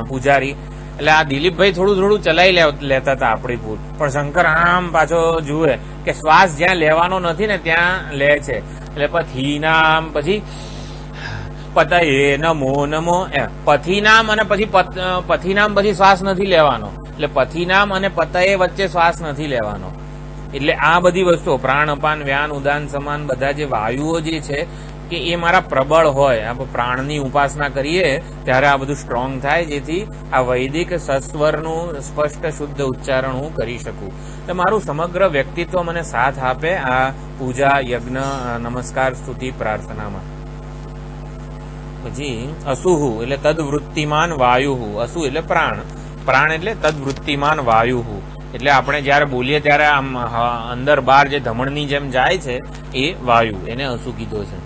પૂજારી, એટલે આ દિલીપભાઈ થોડું થોડું ચલાવી લેતા હતા આપણી પૂર, પણ શંકર આમ પાછો જુએ કે શ્વાસ જ્યાં લેવાનો નથી ને ત્યાં લે છે. એટલે પથીનામ, પછી પતયે નમો નમો, પથીનામ અને પછી પથીનામ પછી શ્વાસ નથી લેવાનો. એટલે પથીનામ અને પતયે વચ્ચે શ્વાસ નથી લેવાનો. એટલે આ બધી વસ્તુઓ પ્રાણ, અપાન, વ્યાન, ઉદાન, સમાન બધા જે વાયુઓ જે છે કે એ મારા પ્રબળ હોય. આપણે પ્રાણની ઉપાસના કરીએ ત્યારે આ બધું સ્ટ્રોંગ થાય, જેથી આ વૈદિક સસ્વરનું સ્પષ્ટ શુદ્ધ ઉચ્ચારણ હું કરી શકું. એટલે મારું સમગ્ર વ્યક્તિત્વ મને સાથ આપે આ પૂજા, યજ્ઞ, નમસ્કાર, સ્તુતિ, પ્રાર્થનામાં. પછી અસુહુ એટલે તદવૃત્તિમાન વાયુહુ. અસુ એટલે પ્રાણ, પ્રાણ એટલે તદવૃત્તિમાન વાયુહુ. એટલે આપણે જયારે બોલીએ ત્યારે આમ અંદર બહાર જે ધમણની જેમ જાય છે એ વાયુ, એને અસુ કીધો છે.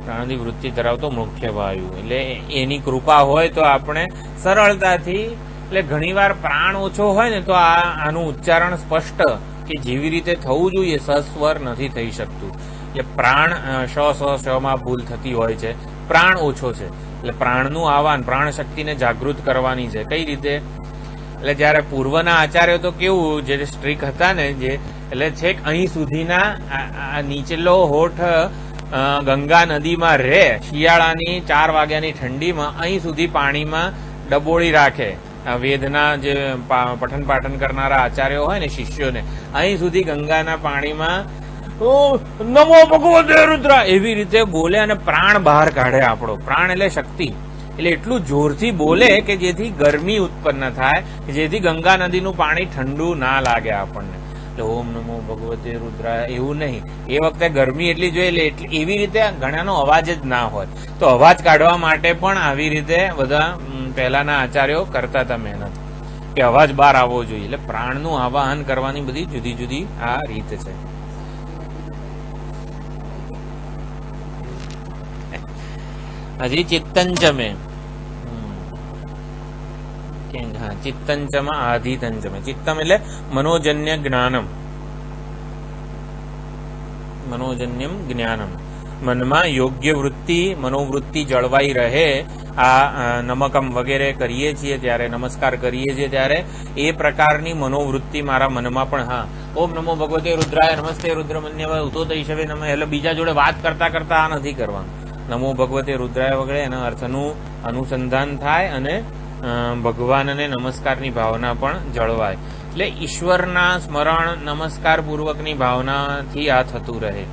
પ્રાણની વૃત્તિ ધરાવતો મુખ્ય વાયુ, એટલે એની કૃપા હોય તો આપણે સરળતાથી, એટલે ઘણીવાર પ્રાણ ઓછો હોય ને તો આનું ઉચ્ચારણ સ્પષ્ટ કે જેવી રીતે થવું જોઈએ સસ્વર નથી થઈ શકતું. એટલે પ્રાણ શમાં ભૂલ થતી હોય છે, પ્રાણ ઓછો છે. એટલે પ્રાણનું આહવાન, પ્રાણ શક્તિને જાગૃત કરવાની છે. કઈ રીતે? એટલે જયારે પૂર્વના આચાર્યો તો કેવું, જે સ્ટ્રીક હતા ને, જે એટલે છેક અહીં સુધીના નીચેલો હોઠ ગંગા નદીમાં રહે, શિયાળાની 4 વાગ્યાની ઠંડીમાં અહીં સુધી પાણીમાં ડબોળી રાખે. વેદના જે પઠન પાઠન કરનારા આચાર્યો હોય ને, શિષ્યોને અહીં સુધી ગંગાના પાણીમાં નમો ભગવતે રુદ્ર એવી રીતે બોલે અને પ્રાણ બહાર કાઢે. આપણો પ્રાણ એટલે શક્તિ, એટલે એટલું જોરથી બોલે કે જેથી ગરમી ઉત્પન્ન થાય, જેથી ગંગા નદીનું પાણી ઠંડુ ના લાગે આપણને. ઓમ નમો ભગવતે રુદ્રાય એવું નહીં, એ વખતે ગરમી એટલી જોઈએ, એટલે એવી રીતે ઘણાનો અવાજ જ ના હોય. તો અવાજ કાઢવા માટે પણ આવી રીતે બધા પહેલાના આચાર્યો કરતા હતા મહેનત, કે અવાજ બહાર આવવો જોઈએ. એટલે પ્રાણનું આવાહન કરવાની બધી જુદી જુદી આ રીત છે. હજી ચિત્તંચમે, ચિત્તંચમ આધિતંચમે. ચિત્તમ એટલે મનોજન્ય જ્ઞાનમ, મનોજન્યમ જ્ઞાનમ. મનમાં યોગ્ય વૃત્તિ, મનોવૃત્તિ જળવાઈ રહે. આ નમકમ વગેરે કરીએ છીએ ત્યારે, નમસ્કાર કરીએ છીએ ત્યારે એ પ્રકારની મનોવૃત્તિ મારા મનમાં પણ, હા ઓમ નમો ભગવતે રુદ્રાય, નમસ્તે રુદ્રમન્યવાય, ઉતો દૈશવે નમઃ, એટલે બીજા જોડે વાત કરતા કરતા આ નથી કરવાનું. નમો ભગવતે રુદ્રાય વગેરે એના અર્થનું અનુસંધાન થાય અને ભગવાનને નમસ્કારની ભાવના પણ જળવાય. એટલે ઈશ્વરના સ્મરણ, નમસ્કાર પૂર્વકની ભાવનાથી આ થતું રહે.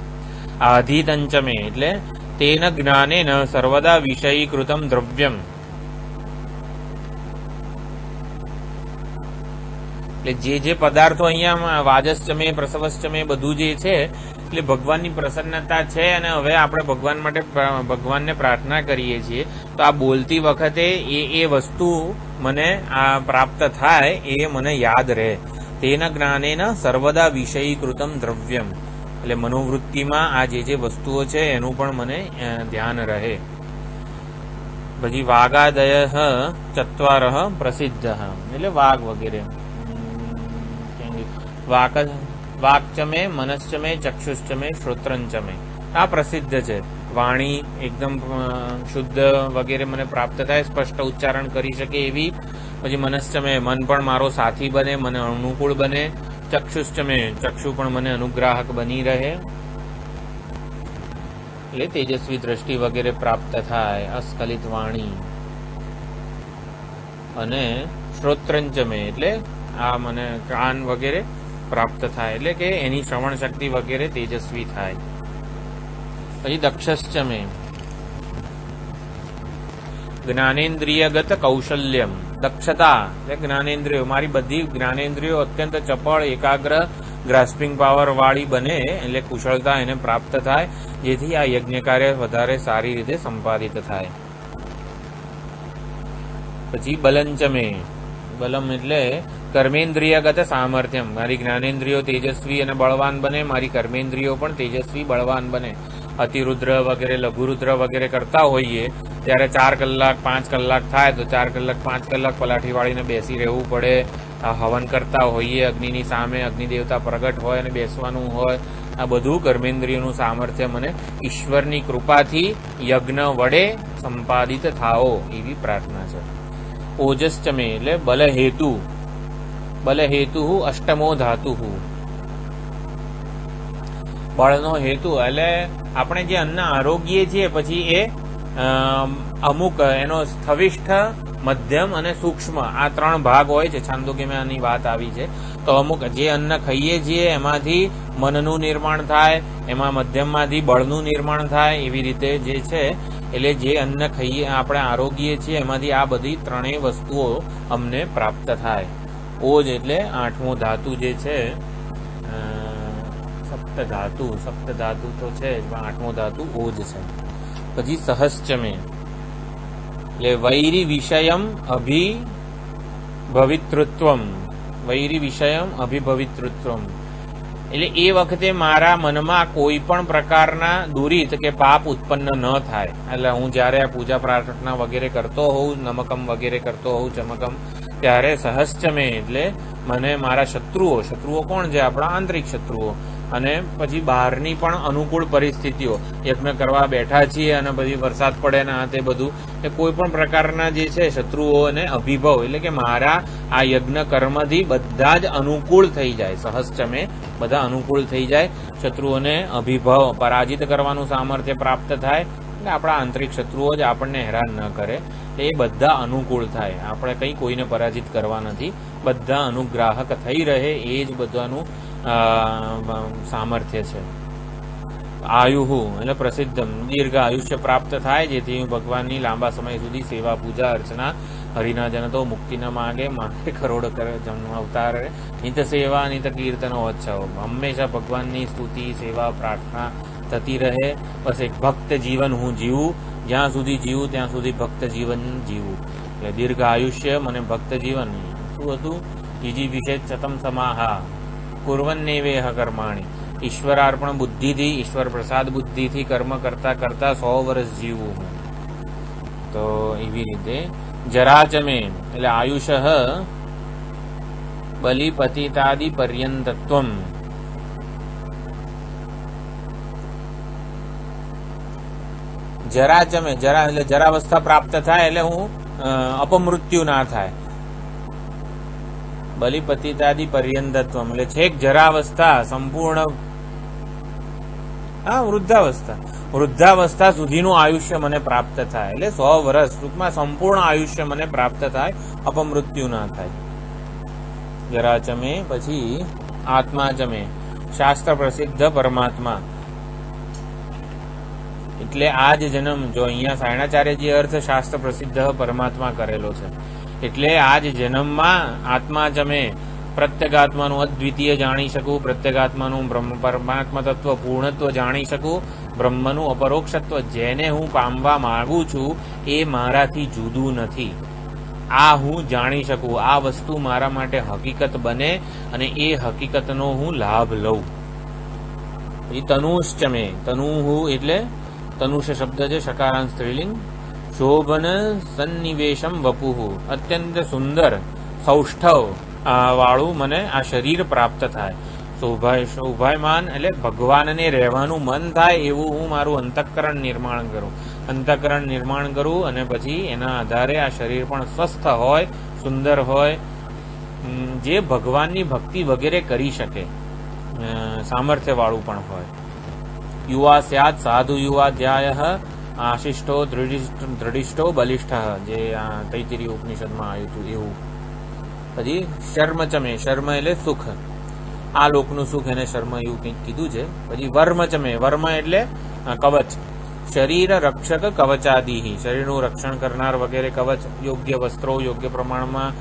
આધિતંચમે એટલે તેન જ્ઞાનેન સર્વદા વિષયીકૃતમ દ્રવ્યમ. એટલે જે પદાર્થો અહીંયા વાજશ્ચમે પ્રસવશ્ચમે બધું જે છે એટલે ભગવાનની પ્રસન્નતા છે, અને હવે આપણે ભગવાન માટે ભગવાનને પ્રાર્થના કરીએ છીએ તો આ બોલતી વખતે એ વસ્તુ મને આ પ્રાપ્ત થાય એ મને યાદ રહે. તેના જ્ઞાનેન સર્વદા વિષયીકૃતમ દ્રવ્યમ, એટલે મનોવૃત્તિમાં આ જે વસ્તુઓ છે એનું પણ મને ધ્યાન રહે. પછી વાગાદય ચત્વાર પ્રસિદ્ધ, એટલે વાઘ વગેરે. વાક્ચમે મનશ્ચમે ચક્ષુશ્ચમે શ્રોત્રંચમે આ પ્રસિદ્ધ છે. વાણી એકદમ શુદ્ધ વગેરે મને પ્રાપ્ત થાય, સ્પષ્ટ ઉચ્ચારણ કરી શકે એવી. પછી મનશ્ચમે મન પણ મારો સાથી બને, મને અનુકૂળ બને. ચક્ષુશ્ચમે ચક્ષુ પણ મને અનુગ્રાહક બની રહે, એટલે તેજસ્વી દ્રષ્ટિ વગેરે પ્રાપ્ત થાય. અસ્ખલિત વાણી. અને શ્રોત્રંચમે એટલે આ મને કાન વગેરે પ્રાપ્ત થાય, એટલે કે એની શ્રવણ શક્તિ વગેરે તેજસ્વી થાય. પછી દક્ષશ્ચમે જ્ઞાનેન્દ્રિયગત કૌશલ્યમ, દક્ષતા એટલે જ્ઞાનેન્દ્રિયો, મારી બધી જ્ઞાનેન્દ્રિયો અત્યંત ચપળ, એકાગ્ર, ગ્રાસ્પિંગ પાવર વાળી બને, એટલે કુશળતા એને પ્રાપ્ત થાય, જેથી આ યજ્ઞ કાર્ય વધારે સારી રીતે સંપાદિત થાય. પછી બલંચમે, બલમ એટલે કર્મેન્દ્રિયગત સામર્થ્યમ, મારી જ્ઞાનેન્દ્રિયો તેજસ્વી અને બળવાન બને, મારી કર્મેન્દ્રિયો પણ તેજસ્વી બળવાન બને. અતિરુદ્ર વગેરે લઘુરુદ્ર વગેરે કરતા હોઈએ ત્યારે 4 કલાક 5 કલાક થાય તો 4 કલાક 5 કલાક પલાઠી વાળીને બેસી રહેવું પડે. હવન કરતા હોઈએ અગ્નિની સામે, અગ્નિ દેવતા પ્રગટ હોય અને બેસવાનું હોય. આ બધું કર્મેન્દ્રિયોનું સામર્થ્ય મને ઈશ્વરની કૃપાથી યજ્ઞ વડે સંપાદિત થાઓ એવી પ્રાર્થના છે. ઓજશ્ચમે એટલે બલહેતુ, બલહેતુ અષ્ટમો ધાતુ, બળનો હેતુ એટલે આપણે જે અન્ન આરોગીએ છીએ પછી એ અમુક એનો સ્થવિષ્ઠ, મધ્યમ અને સૂક્ષ્મ આ 3 ભાગ હોય છે. છાંદોગ્યમાં આની વાત આવી છે. તો અમુક જે અન્ન ખાઈએ છીએ એમાંથી મનનું નિર્માણ થાય, એમાં મધ્યમમાંથી બળનું નિર્માણ થાય, એવી રીતે જે છે એટલે જે અન્ન ખાઈએ આપણે આરોગીએ છીએ એમાંથી આ બધી 3 વસ્તુઓ અમને પ્રાપ્ત થાય. ઓજ એટલે 8મો ધાતુ જે છે, સપ્ત ધાતુ તો છે પણ 8મો ધાતુ ઓજ છે. પછી સહશ્ચમે એટલે વૈરી વિષયમ અભિભવિતૃત્વમ, વૈરી વિષયમ અભિભવિતૃત્વમ એટલે એ વખતે મારા મનમાં કોઈ પણ પ્રકારના દુરિત કે પાપ ઉત્પન્ન ન થાય. એટલે હું જયારે આ પૂજા પ્રાર્થના વગેરે કરતો હોઉં, નમકમ વગેરે કરતો હોઉં, ચમકમ, ત્યારે સહશ્ચમે એટલે મને મારા શત્રુઓ કોણ છે? આપણા આંતરિક શત્રુઓ અને પછી બહારની પણ અનુકૂળ પરિસ્થિતિઓ, યજ્ઞ કરવા બેઠા છીએ અને પછી વરસાદ પડે ને આ તે બધું, એ કોઈ પણ પ્રકારના જે છે શત્રુઓ અને અભિભવ એટલે કે મારા આ યજ્ઞ કર્મથી બધા જ અનુકૂળ થઈ જાય. સહશ્ચમે બધા અનુકૂળ થઈ જાય, શત્રુઓને અભિભવ પરાજિત કરવાનું સામર્થ્ય પ્રાપ્ત થાય, એટલે આપણા આંતરિક શત્રુઓ જ આપણને હેરાન ન કરે, એ બધા અનુકૂળ થાય. આપણે કંઈ કોઈને પરાજિત કરવા નથી, બધા અનુગ્રાહક થઈ રહે એ જ બધાનું સામર્થ્ય છે. આયુહુ એટલે પ્રસિદ્ધમ, દીર્ઘ આયુષ્ય પ્રાપ્ત થાય, જેથી હું ભગવાનની લાંબા સમય સુધી સેવા પૂજા અર્ચના હરિના જનતો મુક્તિ ન માગે, માટે કરોડ જન્મ અવતાર નિત સેવા નિત કીર્તનો ઉત્સવ, હંમેશા ભગવાનની સ્તુતિ સેવા પ્રાર્થના થતી રહે. બસ એક ભક્ત જીવન હું જીવું, જ્યાં સુધી જીવું ત્યાં સુધી ભક્ત જીવન જીવું. એટલે દીર્ઘ આયુષ્ય મને ભક્ત જીવન. શું હતું? ત્રીજી વિશેષ ચતમ સમાહા કુર્વન્નેવેહ કર્માણી, ઈશ્વરાર્પણ બુદ્ધિથી, ઈશ્વર પ્રસાદ બુદ્ધિથી કર્મ કરતા કરતા 100 વર્ષ જીવવું હું. તો એવી રીતે જરાચમે એટલે આયુષ બલિપતિતાદિ પર્યંતત્વમ, જરાચમે જરા એટલે જરાવસ્થા પ્રાપ્ત થાય એટલે હું અપમૃત્યુ ના થાય. બલિપતિતાદિ પર્યંતત્વમ એટલે છેક જરાવસ્થા સંપૂર્ણ વૃદ્ધાવસ્થા સુધીનું આયુષ્ય મને પ્રાપ્ત થાય, એટલે 100 વર્ષ ટૂંકમાં સંપૂર્ણ આયુષ્ય મને પ્રાપ્ત થાય, અપમૃત્યુ ના થાય. જરાચમે. પછી આત્માચમે શાસ્ત્ર પ્રસિદ્ધ પરમાત્મા, એટલે આ જ જન્મ, જો અહીંયા સાયણાચાર્યજી અર્થ શાસ્ત્ર પ્રસિદ્ધ પરમાત્મા કરેલો છે, એટલે આ જ જન્મમાં આત્મા જમે પ્રત્યેગાત્માનું અદ્વિતીય જાણી શકું, પ્રત્યેગાત્માનું પરમાત્મા તત્વ પૂર્ણત્વ જાણી શકું, બ્રહ્મનું અપરોક્ષત્વ જેને હું પામવા માંગુ છું એ મારાથી જુદું નથી, આ હું જાણી શકું, આ વસ્તુ મારા માટે હકીકત બને અને એ હકીકતનો હું લાભ લઉં. તનુશ્ચમે, તનુહુ એટલે તનુષ શબ્દ છે, શકારાંત સ્ત્રીલિંગ. શોભન સન્નિવેશમ વપુહુ, અત્યંત સુંદર સૌષ્ઠવ વાળું મને આ શરીર પ્રાપ્ત થાય. શોભાયમાન એટલે ભગવાનને રહેવાનું મન થાય એવું હું મારું અંતઃકરણ નિર્માણ કરું અને પછી એના આધારે આ શરીર પણ સ્વસ્થ હોય, સુંદર હોય, જે ભગવાનની ભક્તિ વગેરે કરી શકે, સામર્થ્ય વાળું પણ હોય. યુવા સ્યાદ સાધુ યુવા ધ્યાય આશિષ્ટો દૃઢિષ્ટો બલિષ્ઠ, જે આ તૈત્તિરીય ઉપનિષદમાં આવ્યું હતું એવું. પછી શર્મચમે, શર્મ એટલે સુખ, આ લોકનું સુખ એને શર્મ એવું કંઈક કીધું છે. પછી વર્મચમે, વર્મ એટલે કવચ, શરીર રક્ષક કવચાદિ, શરીરનું રક્ષણ કરનાર વગેરે કવચ, યોગ્ય વસ્ત્રો યોગ્ય પ્રમાણમાં,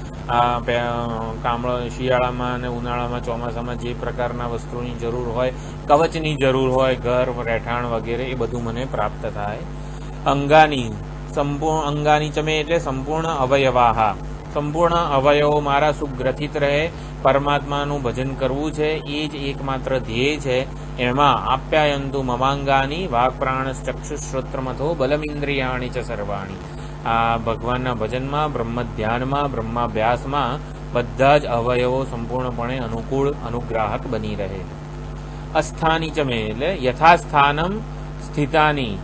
શિયાળામાં અને ઉનાળામાં ચોમાસામાં જે પ્રકારના વસ્ત્રોની જરૂર હોય, કવચની જરૂર હોય, ઘર રહેઠાણ વગેરે એ બધું મને પ્રાપ્ત થાય. અંગાની, સંપૂર્ણ અંગાની ચમે એટલે સંપૂર્ણ અવયવાહા, સંપૂર્ણ અવયવો મારા સુગ્રથિત રહે, પરમાત્માનું ભજન કરવું છે એ જ એકમાત્ર ધ્યેય છે. એમાં આપ્યાયંતુ મમાંગાની વાક પ્રાણ ચક્ષુશ્રોત્રમથો બલમિન્દ્રિયાણી ચ સર્વાણી, આ ભગવાનના ભજનમાં, બ્રહ્મ ધ્યાનમાં, બ્રહ્માભ્યાસમાં બધા જ અવયવો સંપૂર્ણપણે અનુગ્રાહક બની રહે. અસ્થાની ચમે એટલે યથાસ્થાનમ સ્થિતાની,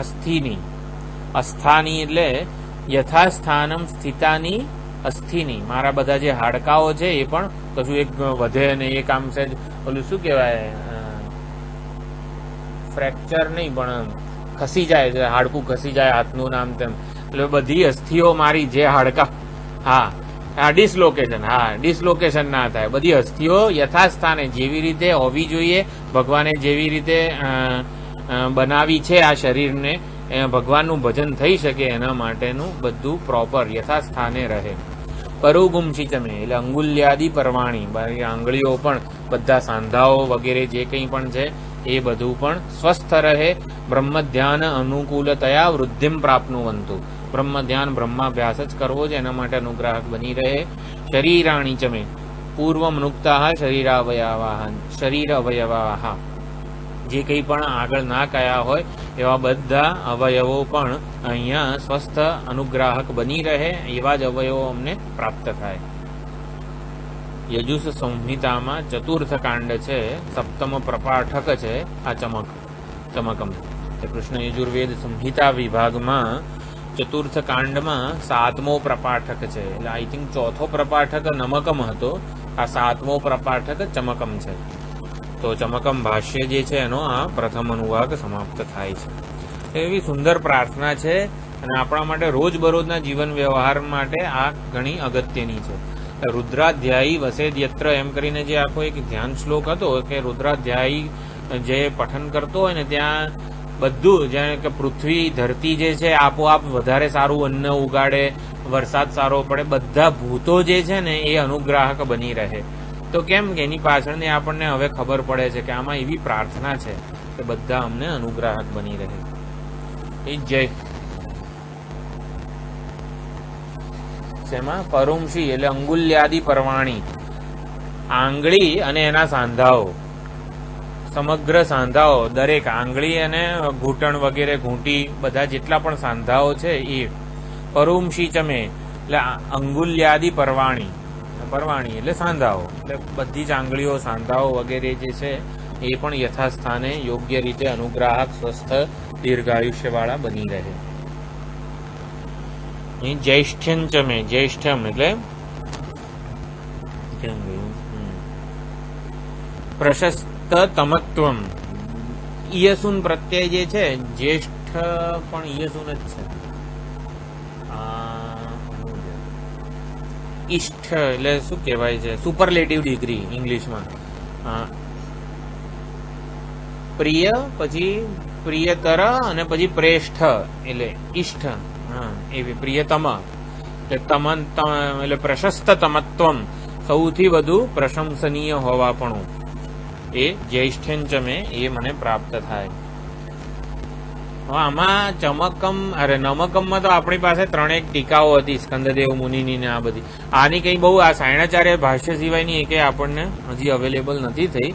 અસ્થિની, અસ્થાની એટલે યથાસ્થાનમ સ્થિતાની અસ્થિની, મારા બધા જે હાડકાઓ છે એ પણ કશું એક વધે ને એક આમ છે ઓલું શું કહેવાય, ફ્રેક્ચર નહીં પણ ખસી જાય, હાડકું ખસી જાય હાથનું નામ તેમ, એટલે બધી અસ્થિઓ મારી જે હાડકા, ડિસલોકેશન ના થાય, બધી અસ્થિઓ યથાસ્થાને જેવી રીતે હોવી જોઈએ, ભગવાને જેવી રીતે બનાવી છે આ શરીરને, ભગવાનનું ભજન થઈ શકે એના માટેનું બધું પ્રોપર યથાસ્થાને રહે. પરુગુંશી ચમે એટલે અંગુલ્યાદી પરવાણી, આંગળીઓ પણ બધા સાંધાઓ વગેરે જે કંઈ પણ છે એ બધું પણ સ્વસ્થ રહે. બ્રહ્મ ધ્યાન અનુકૂલતયા વૃદ્ધિમ પ્રાપ્નુવંતુ, બ્રહ્મ ધ્યાન બ્રહ્માભ્યાસ જ કરવો છે એના માટે અનુગ્રાહક બની રહે. શરીરાણી ચમે પૂર્વમ નુક્તા શરીર અવયવાહ, જે કંઈ પણ આગળ ના કયા હોય એવા બધા અવયવો પણ અહીંયા સ્વસ્થ અનુગ્રાહક બની રહે, એવા જ અવયવો અમને પ્રાપ્ત થાય. યજુષ સંહિતામાં ચતુર્થ કાંડ છે, સપ્તમ પ્રપાઠક છે આ ચમકમ. કૃષ્ણ યજુર્વેદ સંહિતા વિભાગમાં ચતુર્થ કાંડમાં 7મો પ્રપાઠક છે, એટલે આઈ થિંક ચોથો પ્રપાઠક નમકમ હતો, આ 7મો પ્રપાઠક ચમકમ છે. તો ચમકમ ભાષ્ય જે છે એનો આ પ્રથમ અનુવાદ સમાપ્ત થાય છે. એવી સુંદર પ્રાર્થના છે અને આપણા માટે રોજબરોજના જીવન વ્યવહાર માટે આ ઘણી અગત્યની છે. રુદ્રાધ્યાયી વસેદ્યત્ર એમ કરીને જે આખો એક ધ્યાન શ્લોક હતો કે રુદ્રાધ્યાયી જે પઠન કરતો હોય ને ત્યાં બધું, જાણે કે પૃથ્વી ધરતી જે છે આપોઆપ વધારે સારું અન્ન ઉગાડે, વરસાદ સારો પડે, બધા ભૂતો જે છે ને એ અનુગ્રાહક બની રહે. તો કેમ કે એની પાછળની આપણને હવે ખબર પડે છે કે આમાં એવી પ્રાર્થના છે કે બધા અમને અનુગ્રાહક બની રહે. જય શેમાં પરુંશી એટલે અંગુલ્યાદી પરવાણી, આંગળી અને એના સાંધાઓ, સમગ્ર સાંધાઓ, દરેક આંગળી અને ઘૂંટણ વગેરે, ઘૂંટી, બધા જેટલા પણ સાંધાઓ છે એ. પરુંશી ચમે એટલે અંગુલ્યાદી પરવાણી, પરવાણી એટલે સાંધાઓ, એટલે બધી જ આંગળીઓ, સાંધાઓ વગેરે જે છે એ પણ યથાસ્થાને યોગ્ય રીતે અનુગ્રાહક, સ્વસ્થ, દીર્ઘાયુષ્ય વાળા બની રહે. જ્યેષ્ઠ્યમ ચમે, જ્યેષ્ઠ્યમ એટલે પ્રશસ્ત તમત્વમ, ઈયસુન પ્રત્યય જે છે જ્યેષ્ઠ પણ ઈયસુન જ છે. ઈષ્ઠ એટલે શું કહેવાય છે, સુપરલેટિવ ડિગ્રી ઇંગ્લિશમાં. પ્રિય, પછી પ્રિયતર અને પછી પ્રેષ્ઠ એટલે ઈષ્ઠ, એવી પ્રિયતમ, એટલે પ્રશસ્તતમત્વમ, સૌથી વધુ પ્રશંસનીય હોવાપણું, એ જ્યેષ્ઠ્યંચમે એ મને પ્રાપ્ત થાય. આમાં નમકમમાં તો આપણી પાસે 3 ટીકાઓ હતી સ્કંદદેવ મુનિની ને આ બધી. આની કઈ બહુ આ સાયણાચાર્ય ભાષ્ય સિવાયની એકે આપણને હજી અવેલેબલ નથી થઈ,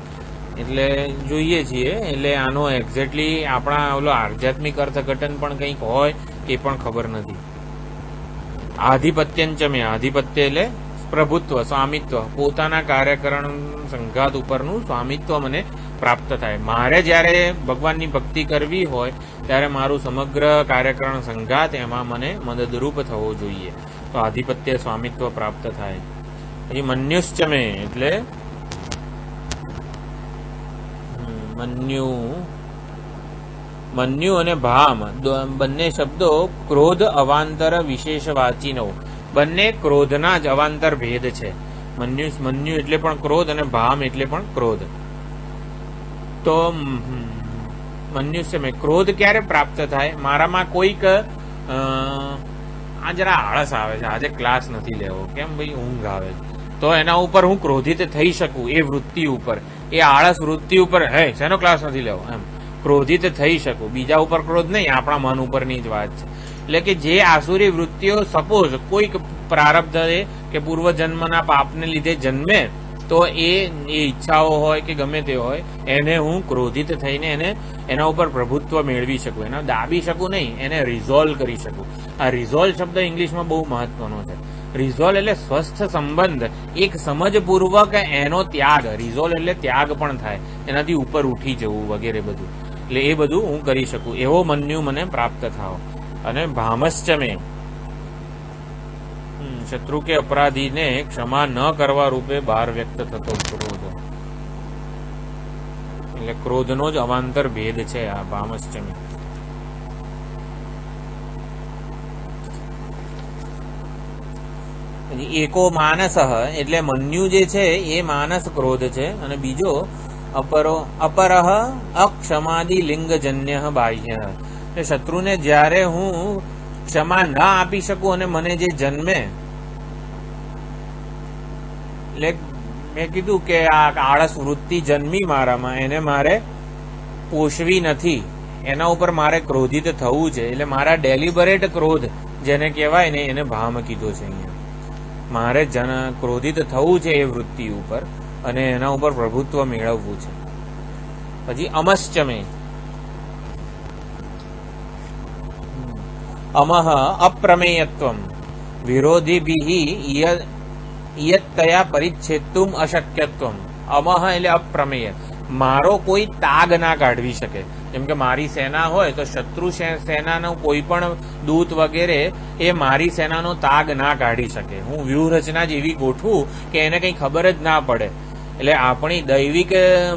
એટલે જોઈએ છીએ. એટલે આનો એક્ઝેક્ટલી આપણા ઓલો આધ્યાત્મિક અર્થઘટન પણ કંઈક હોય એ પણ ખબર નથી. આધિપત્યંચમે, આધિપત્ય એટલે પ્રભુત્વ, સ્વામિત્વ, પોતાના કાર્યકરણ સંઘાત ઉપરનું સ્વામિત્વ મને પ્રાપ્ત થાય. મારે જ્યારે ભગવાનની ભક્તિ કરવી હોય ત્યારે મારું સમગ્ર કાર્યકરણ સંઘાત એમાં મને મદદરૂપ થવો જોઈએ. તો આધિપત્ય સ્વામિત્વ પ્રાપ્ત થાય. પછી મન્યુશ્ચમે એટલે મન્યુ અને ભામ બંને શબ્દો ક્રોધ અવાંતર વિશેષવાચીનો, બંને ક્રોધના જ અવાંતર ભેદ છે. મન્યુ એટલે પણ ક્રોધ અને ભામ એટલે પણ ક્રોધ. તો મન્યુષ્ય ક્રોધ ક્યારે પ્રાપ્ત થાય? મારામાં કોઈક આ જરા આળસ આવે છે, આજે ક્લાસ નથી લેવો, કેમ ભાઈ ઊંઘ આવે છે, તો એના ઉપર હું ક્રોધિત થઈ શકું, એ વૃત્તિ ઉપર, એ આળસ વૃત્તિ ઉપર, હે શેનો ક્લાસ નથી લેવો, એમ ક્રોધિત થઈ શકું. બીજા ઉપર ક્રોધ નહીં, આપણા મન ઉપરની જ વાત છે. એટલે કે જે આસુરી વૃત્તિઓ સપોઝ કોઈક પ્રારબ્ધ કે પૂર્વજન્મના પાપને લીધે જન્મે, તો એ ઈચ્છાઓ હોય કે ગમે તે હોય, એને હું ક્રોધિત થઈને એના ઉપર પ્રભુત્વ મેળવી શકું, એને દાબી શકું નહીં, એને રિઝોલ્વ કરી શકું. આ રિઝોલ્વ શબ્દ ઇંગ્લિશમાં બહુ મહત્વનો છે. રિઝોલ્વ એટલે સ્વસ્થ સંબંધ, એક સમજપૂર્વક એનો ત્યાગ. રિઝોલ્વ એટલે ત્યાગ પણ થાય, એનાથી ઉપર ઉઠી જવું વગેરે બધું. એટલે એ બધું હું કરી શકું, એવો મન્યુ મને પ્રાપ્ત થાવ. અને ભામશ્ચમે, શત્રુ કે અપરાધીને ક્ષમા ન કરવા રૂપે બહાર વ્યક્ત થતો ક્રોધ, એટલે ક્રોધનો જ અવાંતર ભેદ છે આ ભામશ્ચમે. એકો માનસ એટલે મન્યુ જે છે એ માનસ ક્રોધ છે, અને બીજો અપરહ અક્ષમાદિ લિંગજન્ય બાહ્ય. એટલે શત્રુને જ્યારે હું ક્ષમા ના આપી શકું અને મને જે જન્મે, એટલે મેં કીધું કે આ આળસ વૃત્તિ જન્મી મારામાં, એને મારે પોષવી નથી, એના ઉપર મારે ક્રોધિત થવું છે. એટલે મારા ડેલિબરેટ ક્રોધ જેને કહેવાય ને, એને ભામ કીધો છે અહીંયા. મારે ક્રોધિત થવું છે એ વૃત્તિ ઉપર, અને એના ઉપર પ્રભુત્વ મેળવવું છે. પછી અમશ્ચમે, અમહ અપ્રમેયત્વમ વિરોધીભિઃ ઇયત્તયા પરિચ્છેત્તુમ અશક્યત્વમ. અમહ એટલે અપ્રમેય, મારો કોઈ તાગ ના કાઢવી શકે. જેમ કે મારી સેના હોય તો શત્રુ સેનાનો કોઈ પણ દૂત વગેરે એ મારી સેનાનો તાગ ના કાઢી શકે. હું વ્યૂહરચના જ એવી ગોઠવું કે એને કંઈ ખબર જ ના પડે. એટલે આપણી દૈવિક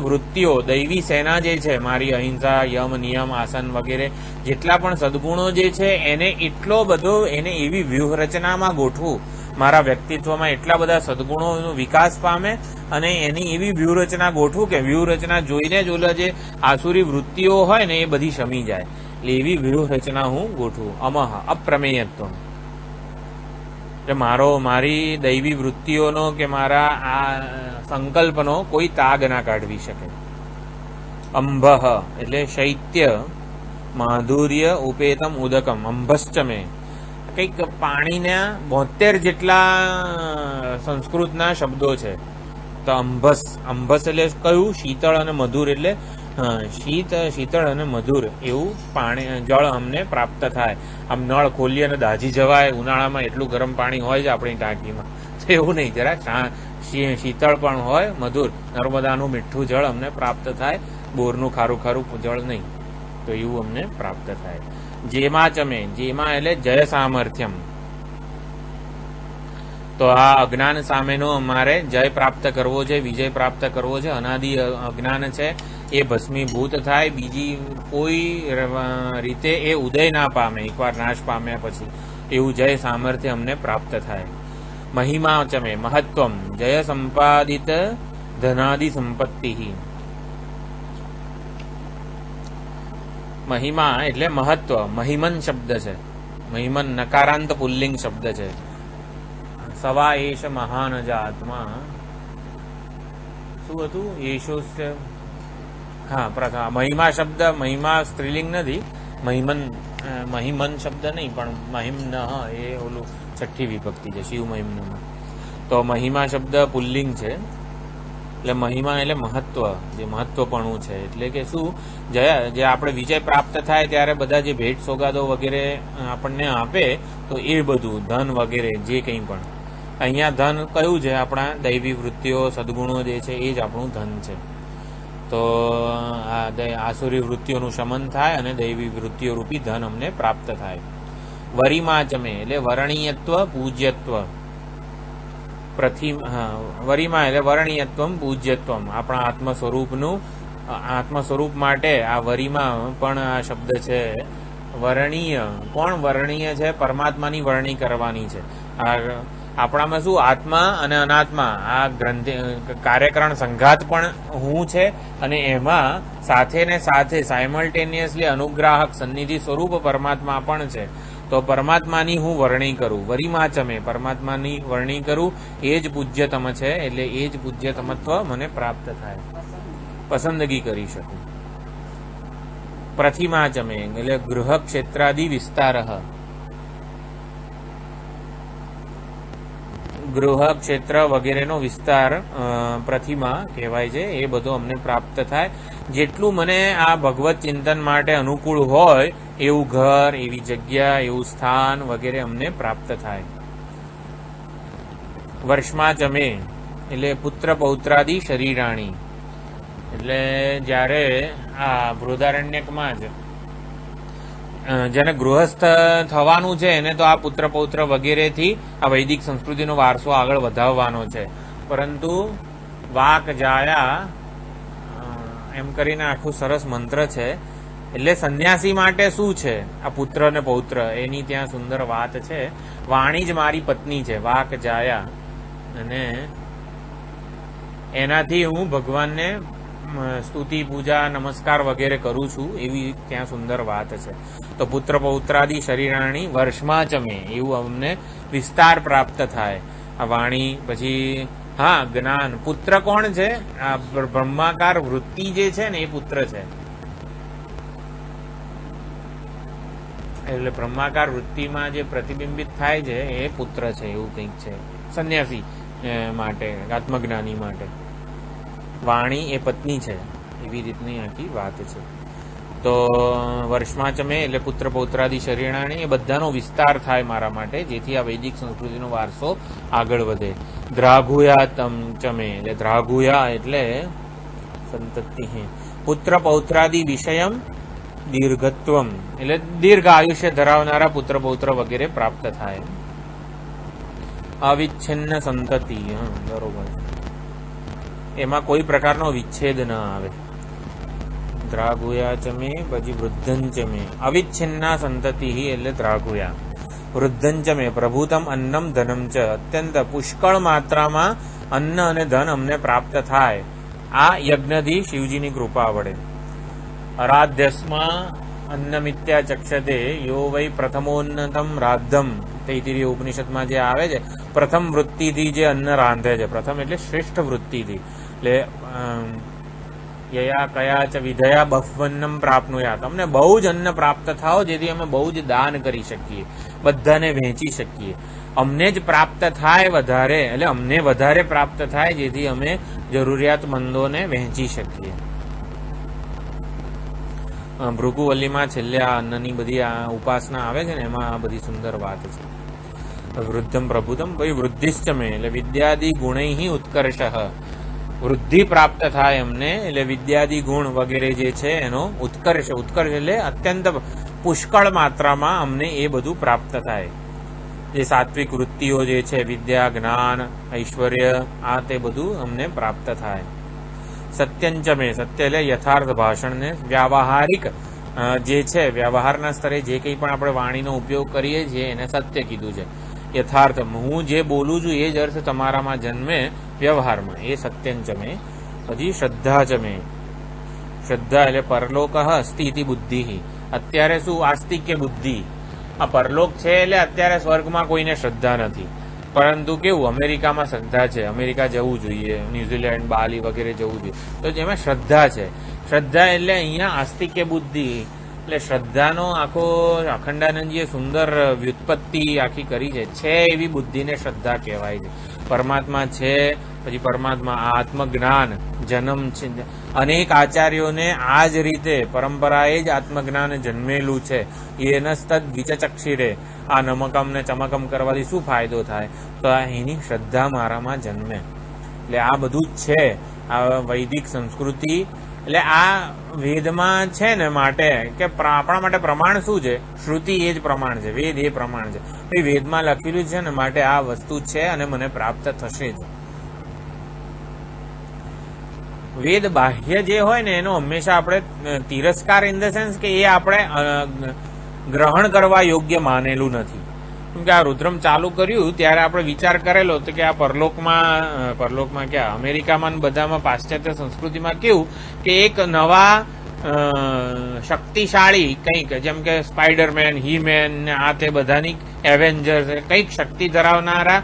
વૃત્તિઓ, દૈવી સેના જે છે, મારી અહિંસા, યમ, નિયમ, આસન વગેરે જેટલા પણ સદગુણો જે છે, એને એટલો બધો, એને એવી વ્યૂહરચનામાં ગોઠવું, મારા વ્યક્તિત્વમાં એટલા બધા સદગુણોનો વિકાસ પામે, અને એની એવી વ્યૂહરચના ગોઠવું કે વ્યૂહરચના જોઈને જ ઓલા જે આસુરી વૃત્તિઓ હોય ને એ બધી શમી જાય. એટલે એવી વ્યૂહરચના હું ગોઠવું. અમહ અપ્રમેયત્વ, એટલે મારી દૈવી વૃત્તિઓનો કે મારા આ સંકલ્પનો કોઈ તાગ ના કાઢવી શકે. અંભ એટલે શૈત્ય માધુર્ય ઉપેતમ ઉદકમ. અંભશ્ચમે કંઈક પાણીના 72 જેટલા સંસ્કૃતના શબ્દો છે. તો અંભસ એટલે કયું? શીતળ અને મધુર, એટલે શીતળ અને મધુર એવું પાણી, જળ અમને પ્રાપ્ત થાય. આમ નળ ખોલીએ અને દાઝી જવાય, ઉનાળામાં એટલું ગરમ પાણી હોય છે આપણી ટાંકીમાં, તો એવું નહીં, જરા શીતળ પણ હોય, મધુર, નર્મદાનું મીઠું જળ અમને પ્રાપ્ત થાય, બોરનું ખારું ખારું જળ નહીં, તો એવું અમને પ્રાપ્ત થાય. જેમાં ચમે, જેમાં એટલે જય સામર્થ્યમ, તો આ અજ્ઞાન સામેનો અમારે જય પ્રાપ્ત કરવો છે, વિજય પ્રાપ્ત કરવો છે. અનાદિ અજ્ઞાન છે એ ભસ્મીભૂત થાય, બીજી કોઈ રીતે એ ઉદય ના પામે, એકવાર નાશ પામ્યા પછી, એવું જય સામર્થ્ય અમને પ્રાપ્ત થાય. મહિમા ચમે, મહત્વમ જય સંપાદિત ધનાદિ સંપત્તિ. મહિમા એટલે મહત્વ, મહિમન શબ્દ છે, મહિમન નકારાંત પુલ્લિંગ શબ્દ છે. સવા એશ મહાન જ આત્મા. શું હતું? એશો હા પ્રથમ. મહિમા શબ્દ, મહિમા સ્ત્રીલિંગ નથી, મહિમન શબ્દ નહીં, પણ મહિમ્ન એ ઓલું છઠ્ઠી વિભક્તિ છે શિવ મહિમ્નમાં. તો મહિમા શબ્દ પુલ્લિંગ છે. એટલે મહિમા એટલે મહત્વ, જે મહત્વપણું છે. એટલે કે શું, જે આપણે વિજય પ્રાપ્ત થાય ત્યારે બધા જે ભેટ સોગાદો વગેરે આપણને આપે, તો એ બધું ધન વગેરે જે કંઈ પણ. અહીંયા ધન કયું છે? આપણા દૈવી વૃત્તિઓ, સદગુણો જે છે એ જ આપણું ધન છે. તો આસુરી વૃત્તિઓનું શમન થાય અને દૈવી વૃત્તિઓ રૂપી ધન અમને પ્રાપ્ત થાય. વરિમાચમે એટલે વર્ણીયત્વ, પૂજ્યત્વ. વરિમા એટલે વર્ણીયત્વ, પૂજ્યત્વ. આપણા આત્મ સ્વરૂપ માટે આ વરિમા પણ આ શબ્દ છે. વર્ણીય, કોણ વર્ણીય છે? પરમાત્માની વરણી કરવાની છે. આપણામાં શું આત્મા અને અનાત્મા, આ ગ્રંથિ કાર્યકરણ સંઘાત પણ હું છે, અને એમાં સાથે ને સાથે સાયમલ્ટેનિયસલી અનુગ્રાહક સન્નિધિ સ્વરૂપ પરમાત્મા પણ છે. તો પરમાત્માની હું વરણી કરું, વરિમાચમે, પરમાત્માની વરણી કરું, એ જ પૂજ્યતમ છે. એટલે એ જ પૂજ્યતમત્વ મને પ્રાપ્ત થાય, પસંદગી કરી શકું. પ્રથિમાચમે એટલે ગૃહ ક્ષેત્રાદિ વિસ્તાર. ગૃહ ક્ષેત્ર વગેરેનો વિસ્તાર પ્રતિમા કહેવાય છે. એ બધો અમને પ્રાપ્ત થાય. જેટલું મને આ ભગવત ચિંતન માટે અનુકૂળ હોય એવું ઘર, એવી જગ્યા, એવું સ્થાન વગેરે અમને પ્રાપ્ત થાય. વર્ષમાચમે એટલે પુત્ર પૌત્રાદિ શરીરાણી. એટલે જ્યારે આ બૃહદારણ્યકમાં જ જેને ગૃહસ્થ થવાનું છે એને તો આ પુત્ર પૌત્ર વગેરેથી આ વૈદિક સંસ્કૃતિનો વારસો આગળ વધાવવાનો છે. પરંતુ વાક જાયા એમ કરીને આખું સરસ મંત્ર છે. એટલે સંન્યાસી માટે શું છે આ પુત્ર ને પૌત્ર, એની ત્યાં સુંદર વાત છે. વાણી જ મારી પત્ની છે, વાક જાયા, અને એનાથી હું ભગવાનને સ્તુતિ, પૂજા, નમસ્કાર વગેરે કરું છું, એવી ત્યાં સુંદર વાત છે. તો પુત્ર પૌત્રાદિ શરીરાણી વર્ષમાચમે, એવું અમને વિસ્તાર પ્રાપ્ત થાય. આ વાણી, પછી હા જ્ઞાન. પુત્ર કોણ છે? આ બ્રહ્માકાર વૃત્તિ જે છે ને એ પુત્ર છે. એટલે બ્રહ્માકાર વૃત્તિમાં જે પ્રતિબિંબિત થાય છે એ પુત્ર છે, એવું કંઈક છે સંન્યાસી માટે, આત્મજ્ઞાની માટે. વાણી એ પત્ની છે, એવી રીતની આખી વાત છે. તો વર્ષમાચમે એટલે પુત્ર પૌત્રાદિ શરીરાણી, એ બધાનો વિસ્તાર થાય મારા માટે, જેથી આ વૈદિક સંસ્કૃતિનો વારસો આગળ વધે. દ્રાઘુયા ચમે એટલે દ્રાઘુયા એટલે સંતતિ. પુત્ર પૌત્રાદિ વિષયમ દીર્ઘત્વમ એટલે દીર્ઘ આયુષ્ય ધરાવનારા પુત્ર પૌત્ર વગેરે પ્રાપ્ત થાય. અવિચ્છિન્ન સંતતિ, બરોબર, એમાં કોઈ પ્રકારનો વિચ્છેદ ન આવે. દ્રાઘુયા ચમે, પછી વૃદ્ધંચમે. અવિચ્છિન્ના સંતતિ એટલે દ્રાઘુયા. વૃદ્ધંચમે પ્રભુતમ અન્નમ ધનમ ચ, અત્યંત પુષ્કળ માત્રામાં અન્ન અને ધન અમને પ્રાપ્ત થાય આ યજ્ઞથી, શિવજીની કૃપા વડે. અરાધ્યસ્માં અન્નમિત્યા ચક્ષતે યો વૈ પ્રથમોન્નતમ રાધમ. તૈત્તિરીય ઉપનિષદમાં જે આવે છે, પ્રથમ વૃત્તિથી જે અન્ન રાંધે છે, પ્રથમ એટલે શ્રેષ્ઠ વૃત્તિથી. એટલે યયા કયા ચ વિધયા બહ્વન્નમ પ્રાપ્નુયા. તમને બહુ જ અન્ન પ્રાપ્ત થાઓ, જેથી અમે બહુ જ દાન કરી શકીએ, બધાને વહેંચી શકીએ. અમને જ પ્રાપ્ત થાય વધારે, એટલે અમને વધારે પ્રાપ્ત થાય, જેથી અમે જરૂરિયાતમંદોને વહેંચી શકીએ. ભૃગુવલ્લીમાં છેલ્લે આ અન્નની બધી આ ઉપાસના આવે છે ને, એમાં આ બધી સુંદર વાત છે. વૃદ્ધમ પ્રભુતમ, ભાઈ વૃદ્ધિશ્ચમે એટલે વિદ્યાદિ ગુણૈ ઉત્કર્ષ. વૃદ્ધિ પ્રાપ્ત થાય અમને, એટલે વિદ્યાદિ ગુણ વગેરે જે છે એનો ઉત્કર્ષ. ઉત્કર્ષ એટલે અત્યંત પુષ્કળ માત્રામાં અમને એ બધું પ્રાપ્ત થાય. જે સાત્વિક વૃત્તિઓ જે છે, વિદ્યા, જ્ઞાન, ઐશ્વર્ય, આ તે બધું અમને પ્રાપ્ત થાય. સત્યંચમે, સત્ય એટલે યથાર્થ ભાષણને, વ્યાવહારિક જે છે વ્યવહારના સ્તરે જે કંઈ પણ આપણે વાણીનો ઉપયોગ કરીએ છીએ એને સત્ય કીધું છે. યથાર્થ, હું જે બોલું છું એ જ અર્થ તમારામાં જન્મે વ્યવહારમાં, એ સત્યંચમે. પછી શ્રદ્ધાચમે. શ્રદ્ધા એટલે પરલોક અસ્તિ ઇતિ બુદ્ધિ. અત્યારે શું આસ્તિક કે બુદ્ધિ, આ પરલોક છે એટલે અત્યારે સ્વર્ગમાં કોઈને શ્રદ્ધા નથી. પરંતુ કેવું અમેરિકામાં શ્રદ્ધા છે, અમેરિકા જવું જોઈએ, ન્યુઝીલેન્ડ, બાલી વગેરે જવું જોઈએ, તો જેમાં શ્રદ્ધા છે. શ્રદ્ધા એટલે અહીંયા આસ્તિક્ય બુદ્ધિ, એટલે શ્રદ્ધાનો આખો અખંડાનંદજીએ સુંદર વ્યુત્પત્તિ આખી કરી છે એવી બુદ્ધિને શ્રદ્ધા કહેવાય છે. પરમાત્મા છે, પછી પરમાત્મા આત્મજ્ઞાન જન્મ છે, અનેક આચાર્યોને આ જ રીતે પરંપરાએ જ આત્મજ્ઞાન જન્મેલું છે. એનસ્તદ વિચચક્ષિરે, આ નમકમ ને ચમકમ કરવાથી શું ફાયદો થાય, તો એની શ્રદ્ધા મારામાં જન્મે. એટલે આ બધું જ છે આ વૈદિક સંસ્કૃતિ. એટલે આ વેદમાં છે ને માટે કે આપણા માટે પ્રમાણ શું છે, શ્રુતિ એ જ પ્રમાણ છે, વેદ એ પ્રમાણ છે. એ વેદમાં લખેલું છે ને માટે આ વસ્તુ છે અને મને પ્રાપ્ત થશે જ. વેદ બાહ્ય જે હોય ને એનો હંમેશા આપણે તિરસ્કાર ઇન ધ સેન્સ કે એ આપણે ગ્રહણ કરવા યોગ્ય માનેલું નથી. કેમ કે આ રુદ્રમ ચાલુ કર્યું ત્યારે આપણે વિચાર કરેલો તો કે આ પરલોકમાં ક્યાં અમેરિકામાં બધામાં પાશ્ચાત્ય સંસ્કૃતિમાં કેવું કે એક નવા શક્તિશાળી કંઈક જેમ કે સ્પાઈડરમેન, હીમેન ને આ તે બધાની એવેન્જર્સ કંઈક શક્તિ ધરાવનારા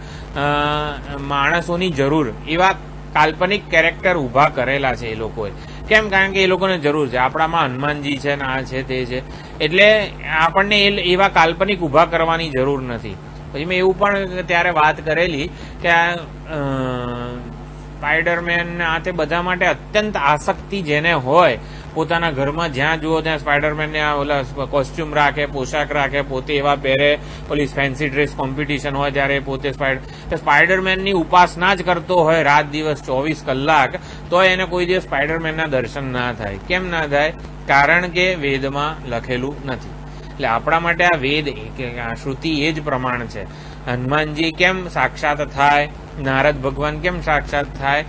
માણસોની જરૂર એવા કાલ્પનિક કેરેક્ટર ઊભા કરેલા છે એ લોકોએ. કેમ? કારણ કે એ લોકોને જરૂર છે. આપણામાં હનુમાનજી છે ને આ છે તે છે, એટલે આપણને એવા કાલ્પનિક ઊભા કરવાની જરૂર નથી. પછી મેં એવું પણ ત્યારે વાત કરેલી કે આ સ્પાઈડરમેન આ તે બધા માટે અત્યંત આસક્તિ જેને હોય, પોતાના ઘરમાં જ્યાં જુઓ ત્યાં સ્પાઈડરમેનને આ ઓલા કોસ્ચ્યુમ રાખે, પોશાક રાખે, પોતે એવા પહેરે, પોલીસ ફેન્સી ડ્રેસ કોમ્પિટિશન હોય ત્યારે પોતે સ્પાઈડરમેનની ઉપાસના જ કરતો હોય રાત દિવસ 24 કલાક, તો એને કોઈ દિવસ સ્પાઈડરમેનના દર્શન ના થાય. કેમ ના થાય? કારણ કે વેદમાં લખેલું નથી. એટલે આપણા માટે આ વેદ શ્રુતિ એ જ પ્રમાણ છે. હનુમાનજી કેમ સાક્ષાત થાય, નારદ ભગવાન કેમ સાક્ષાત થાય,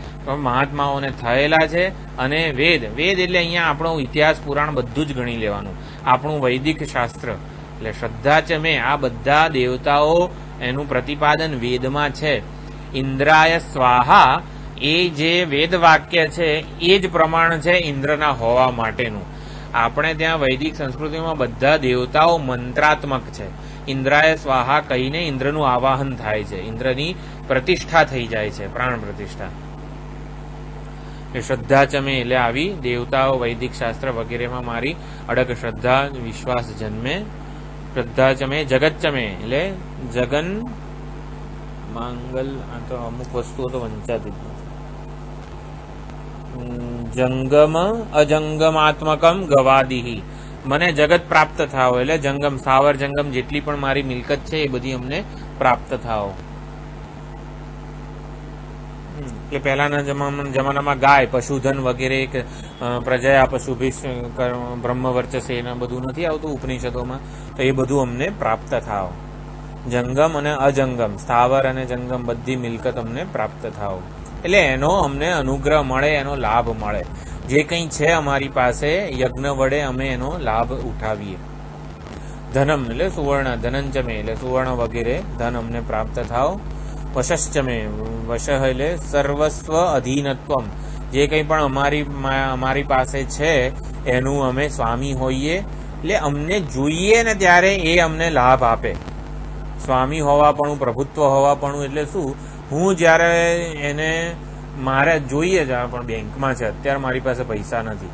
મહાત્માઓને થયેલા છે. અને વેદ એટલે અહીંયા આપણો ઇતિહાસ પુરાણ બધું જ ગણી લેવાનું, આપણું વૈદિક શાસ્ત્ર. એટલે શ્રદ્ધા છે મેં આ બધા દેવતાઓ એનું પ્રતિપાદન વેદમાં છે. ઇન્દ્રાય સ્વાહા એ જે વેદ વાક્ય છે એ જ પ્રમાણ છે ઇન્દ્રના હોવા માટેનું. આપણે ત્યાં વૈદિક સંસ્કૃતિમાં બધા દેવતાઓ મંત્રાત્મક છે. ઇન્દ્રાય સ્વાહા કહીને ઇન્દ્રનું આવાહન થાય છે, ઇન્દ્રની પ્રતિષ્ઠા થઈ જાય છે, પ્રાણ પ્રતિષ્ઠા. શ્રદ્ધા ચમે એટલે આવી દેવતાઓ, વૈદિક શાસ્ત્ર વગેરેમાં મારી અડગ શ્રદ્ધા વિશ્વાસ જન્મે. શ્રદ્ધા ચમે જગત ચમે એટલે જગન માંગલ. આ તો અમુક વસ્તુઓ તો વંચાતી જંગમ અજંગમાત્મકમ ગવાદિહી, મને જગત પ્રાપ્ત થાવ એટલે જંગમ સ્થાવર જંગમ જેટલી પણ મારી મિલકત છે એ બધી અમને પ્રાપ્ત થાવ. એટલે પહેલાના જમાનામાં ગાય, પશુધન વગેરે પ્રજયા પશુભી બ્રહ્મ વર્ચસે એના બધું નથી આવતું ઉપનિષદોમાં, તો એ બધું અમને પ્રાપ્ત થાવ. જંગમ અને અજંગમ, સ્થાવર અને જંગમ બધી મિલકત અમને પ્રાપ્ત થાવ. એટલે એનો અમને અનુગ્રહ મળે, એનો લાભ મળે. જે કંઈ છે અમારી પાસે યજ્ઞ વડે અમે એનો લાભ ઉઠાવીએ. ધનમ એટલે સુવર્ણ, ધનંચમે એટલે સુવર્ણ વગેરે ધન અમને પ્રાપ્ત થાવ. વશશ્ચમે, વશ એટલે સર્વસ્વ અધીનત્વમ, જે કંઈ પણ અમારી પાસે છે એનું અમે સ્વામી હોઈએ. એટલે અમને જોઈએ ને ત્યારે એ અમને લાભ આપે. સ્વામી હોવાપણું, પ્રભુત્વ હોવાપણું એટલે શું? હું જ્યારે એને મારે જોઈએ જ પણ બેંકમાં છે, અત્યારે મારી પાસે પૈસા નથી,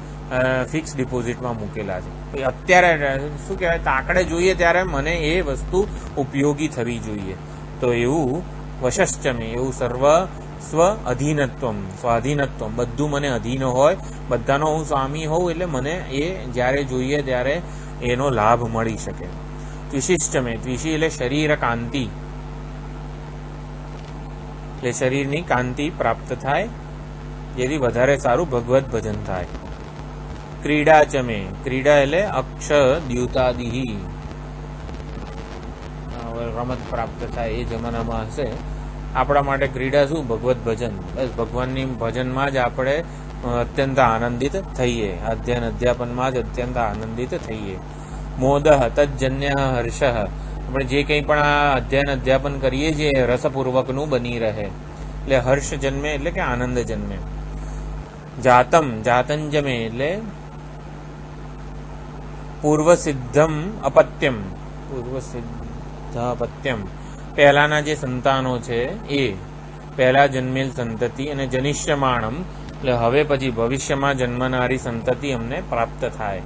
ફિક્સ ડિપોઝિટમાં મૂકેલા છે, અત્યારે શું કહેવાય તાકડે જોઈએ ત્યારે મને એ વસ્તુ ઉપયોગી થવી જોઈએ. તો એવું વશશ્ચમે એવું સર્વ સ્વ અધીનત્વમ, સ્વાધીનત્વમ બધું મને અધીન હોય, બધાનો હું સ્વામી હોઉં એટલે મને એ જ્યારે જોઈએ ત્યારે એનો લાભ મળી શકે. ત્વિશિષ્ટમે, ત્વિષી એટલે શરીર કાંતિ, એટલે શરીરની કાંતિ પ્રાપ્ત થાય, જેથી વધારે સારું ભગવત ભજન થાય. ક્રીડા ચમે, ક્રીડા એટલે અક્ષ દ્યુતાદિહી, રમત પ્રાપ્ત થાય એ જમાનામાં હશે. આપણા માટે ક્રીડા શું? ભગવત ભજન. બસ ભગવાનની ભજનમાં જ આપણે અત્યંત આનંદિત થઈએ, અધ્યયન અધ્યાપનમાં જ અત્યંત આનંદિત થઈએ. મોદઃ તજ્જન્ય હર્ષ, આપણે જે કંઈ પણ આ અધ્યયન અધ્યાપન કરીએ છીએ રસપૂર્વકનું બની રહે, એટલે હર્ષ જન્મે એટલે કે આનંદ જન્મે. જાતમ, જાતંજમે એટલે પૂર્વસિદ્ધમ અપત્યમ, પૂર્વસિદ્ધ અપત્યમ પહેલાના જે સંતાનો છે એ પહેલા જન્મેલ સંતતિ અને જનિષ્યમાણમ એટલે હવે પછી ભવિષ્યમાં જન્મનારી સંતતિ અમને પ્રાપ્ત થાય.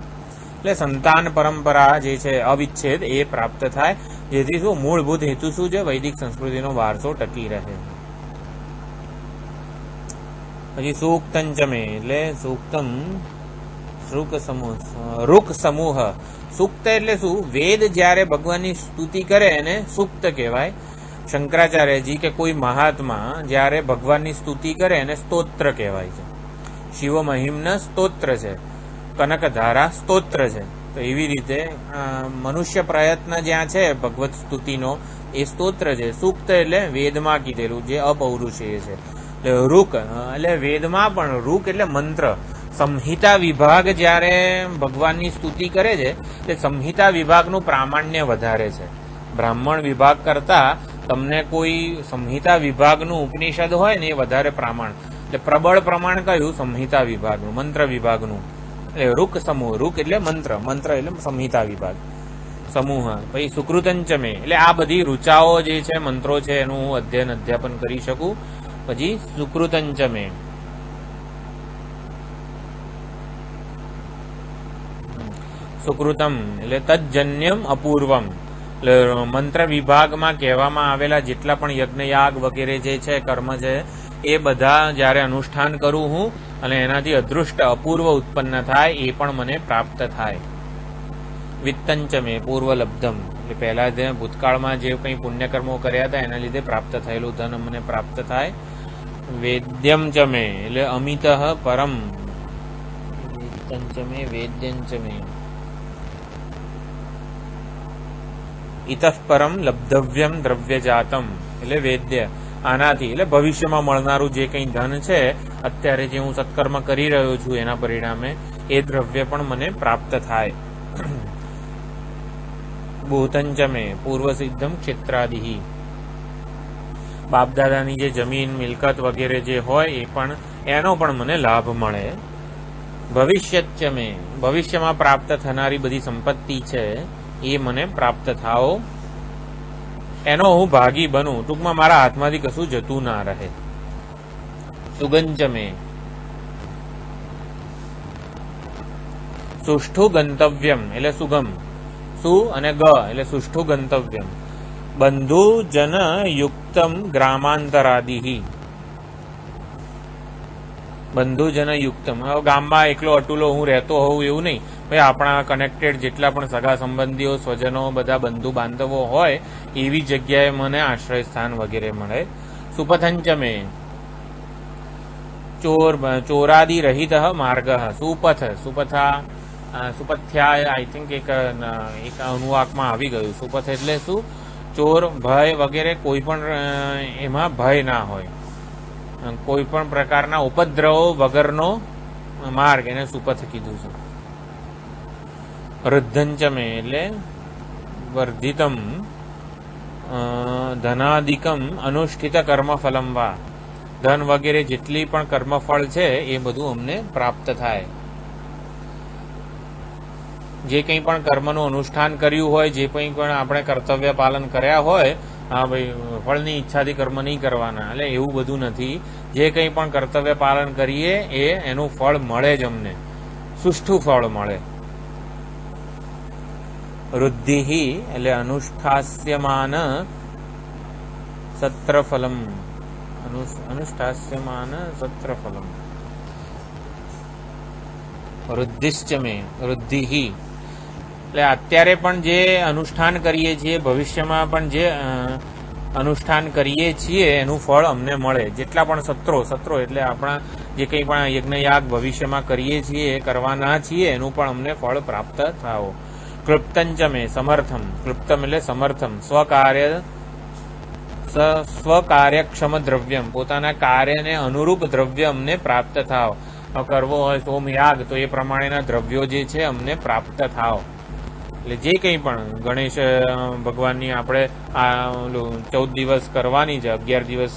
એટલે સંતાન પરંપરા જે છે અવિચ્છેદ એ પ્રાપ્ત થાય, જેથી શું મૂળભૂત હેતુ શું છે? વૈદિક સંસ્કૃતિનો વારસો ટકી રહે. પછી સૂક્તંચમે એટલે સૂક્તમ રૂક સમૂહ. સૂક્ત એટલે શું? વેદ જ્યારે ભગવાનની સ્તુતિ કરે એને સૂક્ત કહેવાય. શંકરાચાર્યજી કે કોઈ મહાત્મા જ્યારે ભગવાનની સ્તુતિ કરે એને સ્તોત્ર કહેવાય છે. શિવ મહિમ્ન સ્તોત્ર છે, કનકધારા સ્તોત્ર છે. તો એવી રીતે મનુષ્ય પ્રયત્ન જ્યાં છે ભગવત સ્તુતિનો એ સ્તોત્ર છે. સૂક્ત એટલે વેદમાં કીધેલું જે અપૌરુષેય છે. એટલે રૂક એટલે વેદમાં પણ રૂક એટલે મંત્ર. સંહિતા વિભાગ જ્યારે ભગવાનની સ્તુતિ કરે છે તે સંહિતા વિભાગનું પ્રામાણ્ય વધારે છે. બ્રાહ્મણ વિભાગ કરતા તમને કોઈ સંહિતા વિભાગનું ઉપનિષદ હોય ને એ વધારે પ્રમાણ, એટલે પ્રબળ પ્રમાણ કયું? સંહિતા વિભાગનું, મંત્ર વિભાગનું. એટલે રૂક સમૂહ, રૂક એટલે મંત્ર, મંત્ર એટલે સંહિતા વિભાગ સમૂહ. પછી સુકૃતંચમે એટલે આ બધી ઋચાઓ જે છે મંત્રો છે એનું હું અધ્યાપન કરી શકું. પછી સુકૃતંચમે સુકૃતમ એટલે તજ્જન્યમ અપૂર્વમ. એટલે મંત્ર વિભાગમાં કહેવામાં આવેલા જેટલા પણ યજ્ઞયાગ વગેરે જે છે કર્મ છે એ બધા જ્યારે અનુષ્ઠાન કરું હું અને એનાથી અદૃષ્ટ અપૂર્વ ઉત્પન્ન થાય એ પણ મને પ્રાપ્ત થાય. વિત્તંચમે પૂર્વલબ્ધમ એટલે પહેલા જે ભૂતકાળમાં જે કંઈ પુણ્યકર્મો કર્યા હતા એના લીધે પ્રાપ્ત થયેલું ધન મને પ્રાપ્ત થાય. વેદ્યમ ચમે એટલે અમિત પરમ. વિત્તંચમે વેદ્યંચમે ઇતઃ પરમ લબ્ધવ્યમ દ્રવ્યજાતમ એટલે વેદ્ય. આનાથી એટલે ભવિષ્યમાં મળનારું જે કંઈ ધન છે અત્યારે જે હું સત્કર્મ કરી રહ્યો છું એના પરિણામે એ દ્રવ્ય પણ મને પ્રાપ્ત થાય. ભૂતંચમે પૂર્વ સિદ્ધમ ક્ષેત્રાદિ. બાપદાદાની જે જમીન મિલકત વગેરે જે હોય એ પણ એનો પણ મને લાભ મળે. ભવિષ્યચમે ભવિષ્યમાં પ્રાપ્ત થનારી બધી સંપત્તિ છે એ મને પ્રાપ્ત થાઓ, એનો હું ભાગી બનું. ટૂંકમાં મારા હાથમાંથી કશું જતું ના રહે. સુગંચમે સુષ્ઠુ ગંતવ્યમ એટલે સુગમ. સુ અને ગ એટલે સુષ્ઠુ ગંતવ્યમ. બંધુ જન યુક્તમ ગ્રામાંતરાદિ. બંધુજન યુક્તમ ગામમાં એકલો અટુલો હું રહેતો હોઉં એવું નહીં. ભાઈ આપણા કનેક્ટેડ જેટલા પણ સગા સંબંધીઓ સ્વજનો બધા બંધુ બાંધવો હોય એવી જગ્યાએ મને આશ્રય સ્થાન વગેરે મળે. સુપથંચમે ચોરાદિ રહિત માર્ગ. સુપથ સુપથ્યા આઈ થિંક એક અનુવાકમાં આવી ગયું. સુપથ એટલે શું? ચોર ભય વગેરે કોઈ પણ એમાં ભય ના હોય, કોઈ પણ પ્રકારના ઉપદ્રવો વગરનો માર્ગ એને સુપથ કીધું છે. વૃદ્ધંચમે એટલે વર્ધિતમ ધનાદિકમ અનુષ્ઠિત કર્મફલમ વા. ધન વગેરે જેટલી પણ કર્મફળ છે એ બધું અમને પ્રાપ્ત થાય. જે કંઈ પણ કર્મનું અનુષ્ઠાન કર્યું હોય, જે કંઈ પણ આપણે કર્તવ્ય પાલન કર્યા હોય, હા ભાઈ ફળની ઈચ્છાથી કર્મ નહીં કરવાના, એટલે એવું બધું નથી. જે કંઈ પણ કર્તવ્ય પાલન કરીએ એ એનું ફળ મળે જ અમને, સુષ્ઠુ ફળ મળે. વૃદ્ધિ એટલે અનુષ્ઠાસ્યમાન સત્રફલમ. અનુષ્ઠાસ્યમાન સત્રફલમ. વૃદ્ધિશ્ચમે વૃદ્ધિ એટલે અત્યારે પણ જે અનુષ્ઠાન કરીએ છીએ, ભવિષ્યમાં પણ જે અનુષ્ઠાન કરીએ છીએ એનું ફળ અમને મળે. જેટલા પણ સત્રો એટલે આપણા જે કંઈ પણ યજ્ઞયાગ ભવિષ્યમાં કરીએ છીએ, કરવાના છીએ, એનું પણ અમને ફળ પ્રાપ્ત થાઓ. કૃપ્તંચમે સમર્થમ. કૃપ્તમ એટલે સમર્થમ. સ્વકાર્યક્ષમ દ્રવ્યમ પોતાના કાર્યને અનુરૂપ દ્રવ્ય અમને પ્રાપ્ત થાવ. કરવો હોય સોમયાગ તો એ પ્રમાણેના દ્રવ્યો જે છે અમને પ્રાપ્ત થાવ. એટલે જે કંઈ પણ ગણેશ ભગવાનની આપણે આ 14 દિવસ કરવાની છે, 11 દિવસ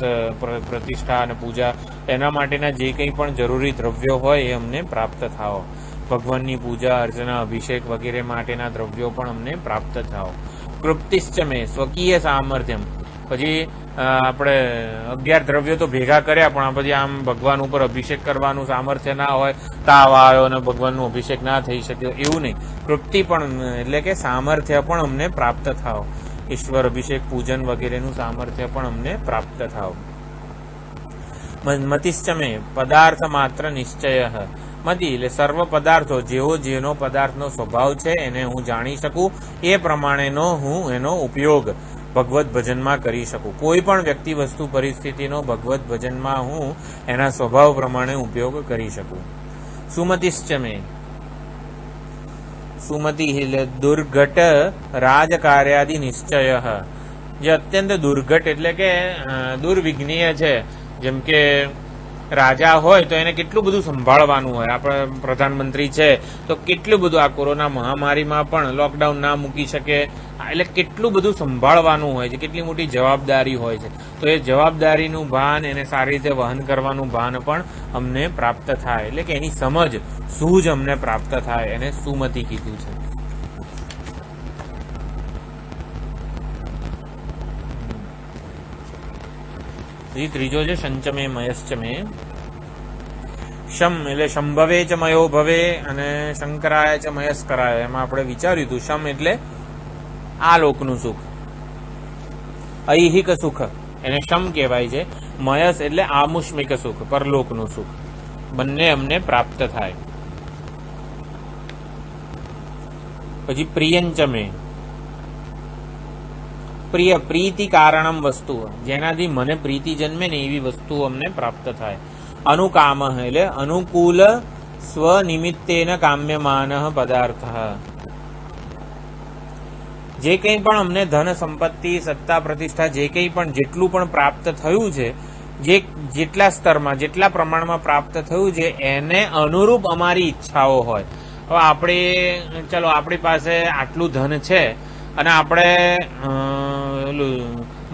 પ્રતિષ્ઠા અને પૂજા, એના માટેના જે કંઈ પણ જરૂરી દ્રવ્યો હોય એ અમને પ્રાપ્ત થાવ. ભગવાનની પૂજા અર્ચના અભિષેક વગેરે માટેના દ્રવ્યો પણ અમને પ્રાપ્ત થાવ. કૃપ્તિશ્ચમે સ્વકીય સામર્થ્યમ પછી આપણે 11 દ્રવ્યો તો ભેગા કર્યા, પણ પછી આમ ભગવાન ઉપર અભિષેક કરવાનું સામર્થ્ય ના હોય, તાવ આવ્યો અને ભગવાનનું અભિષેક ના થઈ શકે, એવું નહીં. તૃપ્તિ પણ એટલે કે સામર્થ્ય પણ અમને પ્રાપ્ત થાવ, ઈશ્વર અભિષેક પૂજન વગેરેનું સામર્થ્ય પણ અમને પ્રાપ્ત થાવ. મતિશ્ચમે પદાર્થ માત્ર નિશ્ચય. મતિ એટલે સર્વ પદાર્થો, જેનો પદાર્થનો સ્વભાવ છે એને હું જાણી શકું, એ પ્રમાણેનો હું એનો ઉપયોગ ભગવત ભજનમાં કરી શકું. કોઈ પણ વ્યક્તિ, વસ્તુ, પરિસ્થિતિનો ભગવત ભજનમાં હું એના સ્વભાવ પ્રમાણે ઉપયોગ કરી શકું. સુમતિશ્ચમે, સુમતિ એટલે દુર્ઘટ રાજકાર્યાદિ નિશ્ચય. જે અત્યંત દુર્ઘટ એટલે કે દુર્વિઘ્નીય છે, જેમ કે રાજા હોય તો એને કેટલું બધું સંભાળવાનું હોય. આપણે પ્રધાનમંત્રી છે તો કેટલું બધું, આ કોરોના મહામારીમાં પણ લોકડાઉન ના મૂકી શકે, એટલે કેટલું બધું સંભાળવાનું હોય છે, કેટલી મોટી જવાબદારી હોય છે. તો એ જવાબદારીનું ભાન, એને સારી રીતે વહન કરવાનું ભાન પણ અમને પ્રાપ્ત થાય, એટલે કે એની સમજ, સૂઝ અમને પ્રાપ્ત થાય, એને સુમતિ કીધું છે. ત્રીજો છે શંચમે મયશ્ચમે. શમ એટલે શંભવે ચ મયો ભવે અને શંકરાય ચ મયસ્કરાય. એમાં આપણે વિચાર્યું હતું, શમ એટલે આ લોકનું સુખ, ઐહિક સુખ, એને શમ કહેવાય છે. મયસ એટલે આમુષ્મિક સુખ, પરલોકનું સુખ, બંને અમને પ્રાપ્ત થાય. પછી પ્રિયંચમે, પ્રિય પ્રીતિ કારણમ વસ્તુ, જેનાથી મને પ્રીતિ જન્મે ને એવી વસ્તુ અમને પ્રાપ્ત થાય. અનુકામ એટલે અનુકૂલ સ્વનિમિત્તેન કામ્યમાન પદાર્થ. જે કંઈ પણ અમને ધન સંપત્તિ, સત્તા, પ્રતિષ્ઠા, જે કંઈ પણ જેટલું પણ પ્રાપ્ત થયું છે, જેટલા સ્તરમાં, જેટલા પ્રમાણમાં પ્રાપ્ત થયું છે, એને અનુરૂપ અમારી ઈચ્છાઓ હોય. હવે આપણે, ચલો આપણી પાસે આટલું ધન છે અને આપણે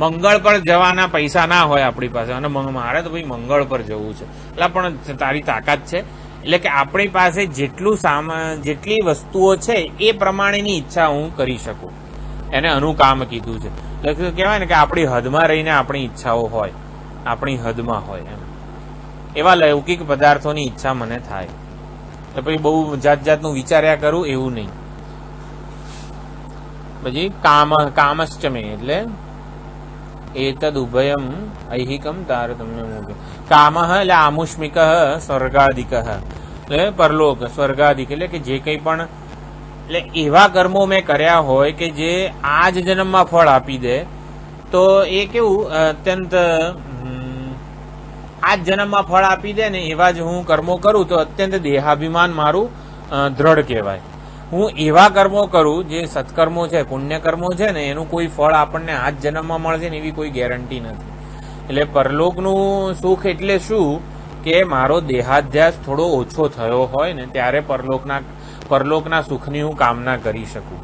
મંગળ પર જવાના પૈસા ના હોય આપણી પાસે, અને મારે તો ભાઈ મંગળ પર જવું છે, એટલે પણ તારી તાકાત છે, એટલે કે આપણી પાસે જેટલું જેટલી વસ્તુઓ છે એ પ્રમાણેની ઈચ્છા હું કરી શકું, એને અનુકામ કીધું છે. એટલે કહેવાય ને કે આપણી હદમાં રહીને આપણી ઈચ્છાઓ હોય, આપણી હદમાં હોય, એમ એવા લૌકિક પદાર્થોની ઈચ્છા મને થાય. એટલે પછી બહુ જાત જાતનું વિચાર્યા કરું એવું નહીં. પછી કામશ્ચમે એટલે એતદ ઉભયમ ઐહિકમ તારતમ્ય મુખ્ય. કામ એટલે આમુષ્મિક સ્વર્ગાદિક, એટલે પરલોક, સ્વર્ગાદિક એટલે કે જે કંઈ પણ, એટલે એવા કર્મો મેં કર્યા હોય કે જે આ જ જન્મમાં ફળ આપી દે, તો એ કેવું અત્યંત આ જ જન્મમાં ફળ આપી દે ને એવા જ હું કર્મો કરું તો અત્યંત દેહાભિમાન મારું દ્રઢ કહેવાય. હું એવા કર્મો કરું, જે સત્કર્મો છે, પુણ્યકર્મો છે ને, એનું કોઈ ફળ આપણને આ જ જન્મમાં મળશે ને એવી કોઈ ગેરંટી નથી. એટલે પરલોકનું સુખ એટલે શું કે મારો દેહાધ્યાસ થોડો ઓછો થયો હોય ને ત્યારે પરલોકના સુખની હું કામના કરી શકું.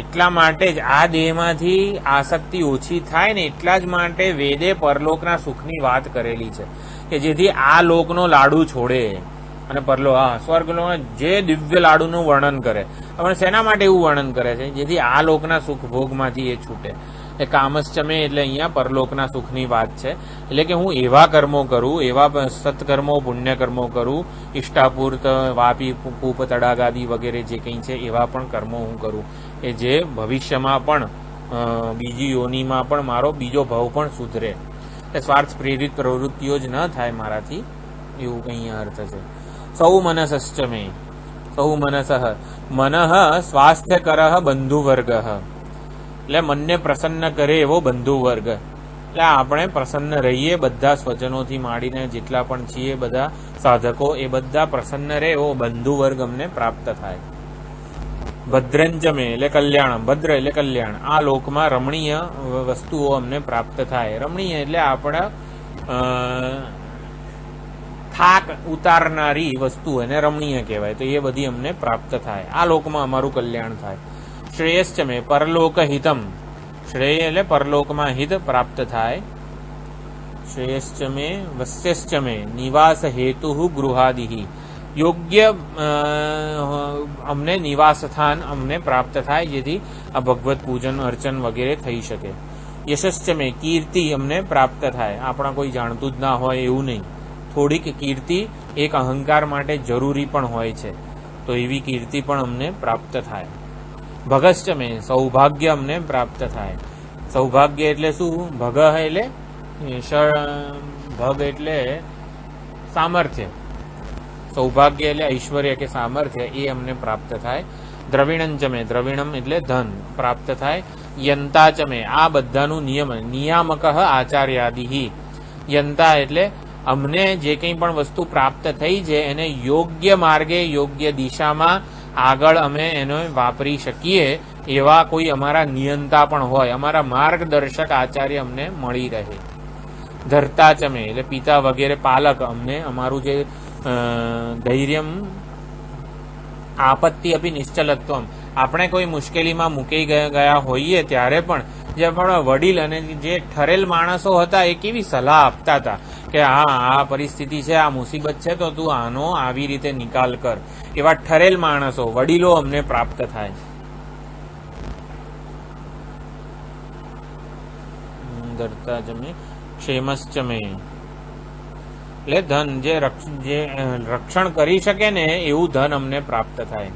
એટલા માટે જ આ દેહમાંથી આસક્તિ ઓછી થાય ને એટલા જ માટે વેદે પરલોકના સુખની વાત કરેલી છે, કે જેથી આ લોકનો લાડુ છોડે અને સ્વર્ગનો જે દિવ્ય લાડુનું વર્ણન કરે. હવે શેના માટે એવું વર્ણન કરે છે? જેથી આ લોકના સુખ ભોગમાંથી એ છૂટે. એ કામશ્ચમે એટલે અહીંયા પરલોકના સુખની વાત છે. એટલે કે હું એવા કર્મો કરું, એવા સત્કર્મો, પુણ્યકર્મો કરું, ઇષ્ટાપૂર્ત, વાપી, પૂપ, તડાગાદી વગેરે જે કંઈ છે એવા પણ કર્મો હું કરું, કે જે ભવિષ્યમાં પણ બીજી યોનિમાં પણ મારો બીજો ભાવ પણ સુધરે. સ્વાર્થ પ્રેરિત પ્રવૃત્તિઓ જ ન થાય મારાથી, એવું અહીંયા અર્થ છે. સૌ મનસશ્ચમે, સૌ મનસઃ, મનઃ સ્વાસ્થ્યકર બંધુવર્ગ, એટલે મનને પ્રસન્ન કરે એવો બંધુવર્ગ. એટલે આપણે પ્રસન્ન રહીએ, બધા સ્વજનોથી માંડીને જેટલા પણ છીએ બધા સાધકો, એ બધા પ્રસન્ન રહે એવો બંધુવર્ગ અમને પ્રાપ્ત થાય. ભદ્રંચમે એટલે કલ્યાણ, ભદ્ર એટલે કલ્યાણ, આ લોકમાં રમણીય વસ્તુઓ અમને પ્રાપ્ત થાય. રમણીય એટલે આપણા થાક ઉતારનારી વસ્તુ એને રમણીય કહેવાય, તો એ બધી અમને પ્રાપ્ત થાય, આ લોકમાં અમારું કલ્યાણ થાય. શ્રેયશ્ચમે પરલોક હિતમ, શ્રેય એટલે પરલોકમાં હિત પ્રાપ્ત થાય. શ્રેયશ્ચમે વસ્યશ્ચમે નિવાસ હેતુ ગૃહાદિ, યોગ્ય અમને નિવાસ સ્થાન અમને પ્રાપ્ત થાય, જેથી આ ભગવત પૂજન અર્ચન વગેરે થઈ શકે. યશશ્ચ મે, કીર્તિ અમને પ્રાપ્ત થાય. આપણા કોઈ જાણતું જ ના હોય એવું નહીં. થોડીક કીર્તિ એક અહંકાર માટે જરૂરી પણ હોય છે, તો એવી કીર્તિ પણ અમને પ્રાપ્ત થાય. ભગશ્ચ મે, સૌભાગ્ય અમને પ્રાપ્ત થાય. સૌભાગ્ય એટલે શું? ભગ એટલે ભગ એટલે સામર્થ્ય. સૌભાગ્ય એટલે ઐશ્વર્ય કે સામર્થ્ય, એ અમને પ્રાપ્ત થાય. દ્રવિણંચ મે, દ્રવિણમ એટલે ધન પ્રાપ્ત થાય. યંતાચ મે, આ બધાનું નિયામક આચાર્યાદિ. યંતા એટલે અમને જે કંઈ પણ વસ્તુ પ્રાપ્ત થઈ છે એને યોગ્ય માર્ગે, યોગ્ય દિશામાં આગળ અમે એને વાપરી શકીએ એવા કોઈ અમારા નિયંતા પણ હોય, અમારા માર્ગદર્શક આચાર્ય અમને મળી રહે. ધરતાચ મે એટલે પિતા વગેરે પાલક અમને અમારું જે ધૈર્યમ આપત્તિ અપી નિશ્ચલત્વમ, આપણે કોઈ મુશ્કેલીમાં મૂકી ગયા હોઈએ ત્યારે પણ જે આપણા વડીલ અને જે ઠરેલ માણસો હતા એ કેવી સલાહ આપતા હતા કે હા, આ પરિસ્થિતિ છે, આ મુસીબત છે, તો તું આનો આવી રીતે નિકાલ કર. એવા ઠરેલ માણસો, વડીલો અમને પ્રાપ્ત થાય. ધરતા જમે, ક્ષેમશ્ચ મે એટલે ધન, જે રક્ષણ કરી શકે ને એવું ધન અમને પ્રાપ્ત થાય.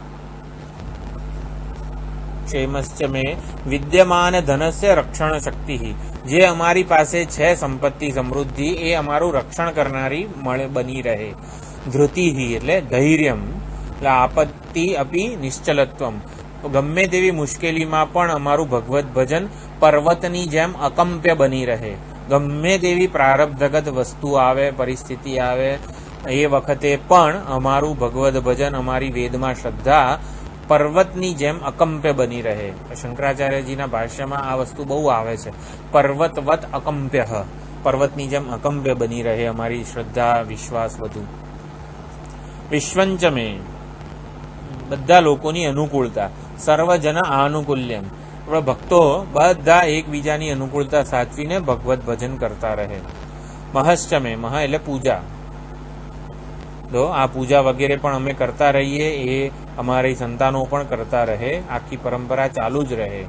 ક્ષેમશ્ચ મે વિદ્યમાન ધનસ્ય રક્ષણ શક્તિ, જે અમારી પાસે છે સંપત્તિ સમૃદ્ધિ એ અમારું રક્ષણ કરનારી બની રહે. ધૃતિ એટલે ધૈર્યમ એટલે આપત્તિ અપી નિશ્ચલત્વમ, ગમે તેવી મુશ્કેલીમાં પણ અમારું ભગવત ભજન પર્વતની જેમ અકંપ્ય બની રહે. ગમે તેવી પ્રારબ્ધગત વસ્તુ આવે, પરિસ્થિતિ આવે, એ વખતે પણ અમારું ભગવદ ભજન, અમારી વેદમાં શ્રદ્ધા પર્વતની જેમ અકંપ્ય બની રહે. શંકરાચાર્યજીના ભાષ્યમાં આ વસ્તુ બહુ આવે છે. પર્વતવત અકંપ્ય, પર્વતની જેમ અકંપ્ય બની રહે અમારી શ્રદ્ધા, વિશ્વાસ બધું. વિશ્વંચ મે બધા લોકોની અનુકૂળતા. સર્વજન આનુકૂલ્યમ, ભક્તો બધા એકબીજાની અનુકૂળતા સાચવીને ભગવત ભજન કરતા રહે. મહશ્ચ મે, મહ એટલે પૂજા. તો આ પૂજા વગેરે પણ અમે કરતા રહીએ, એ અમારી સંતાનો પણ કરતા રહે, આખી પરંપરા ચાલુ જ રહે.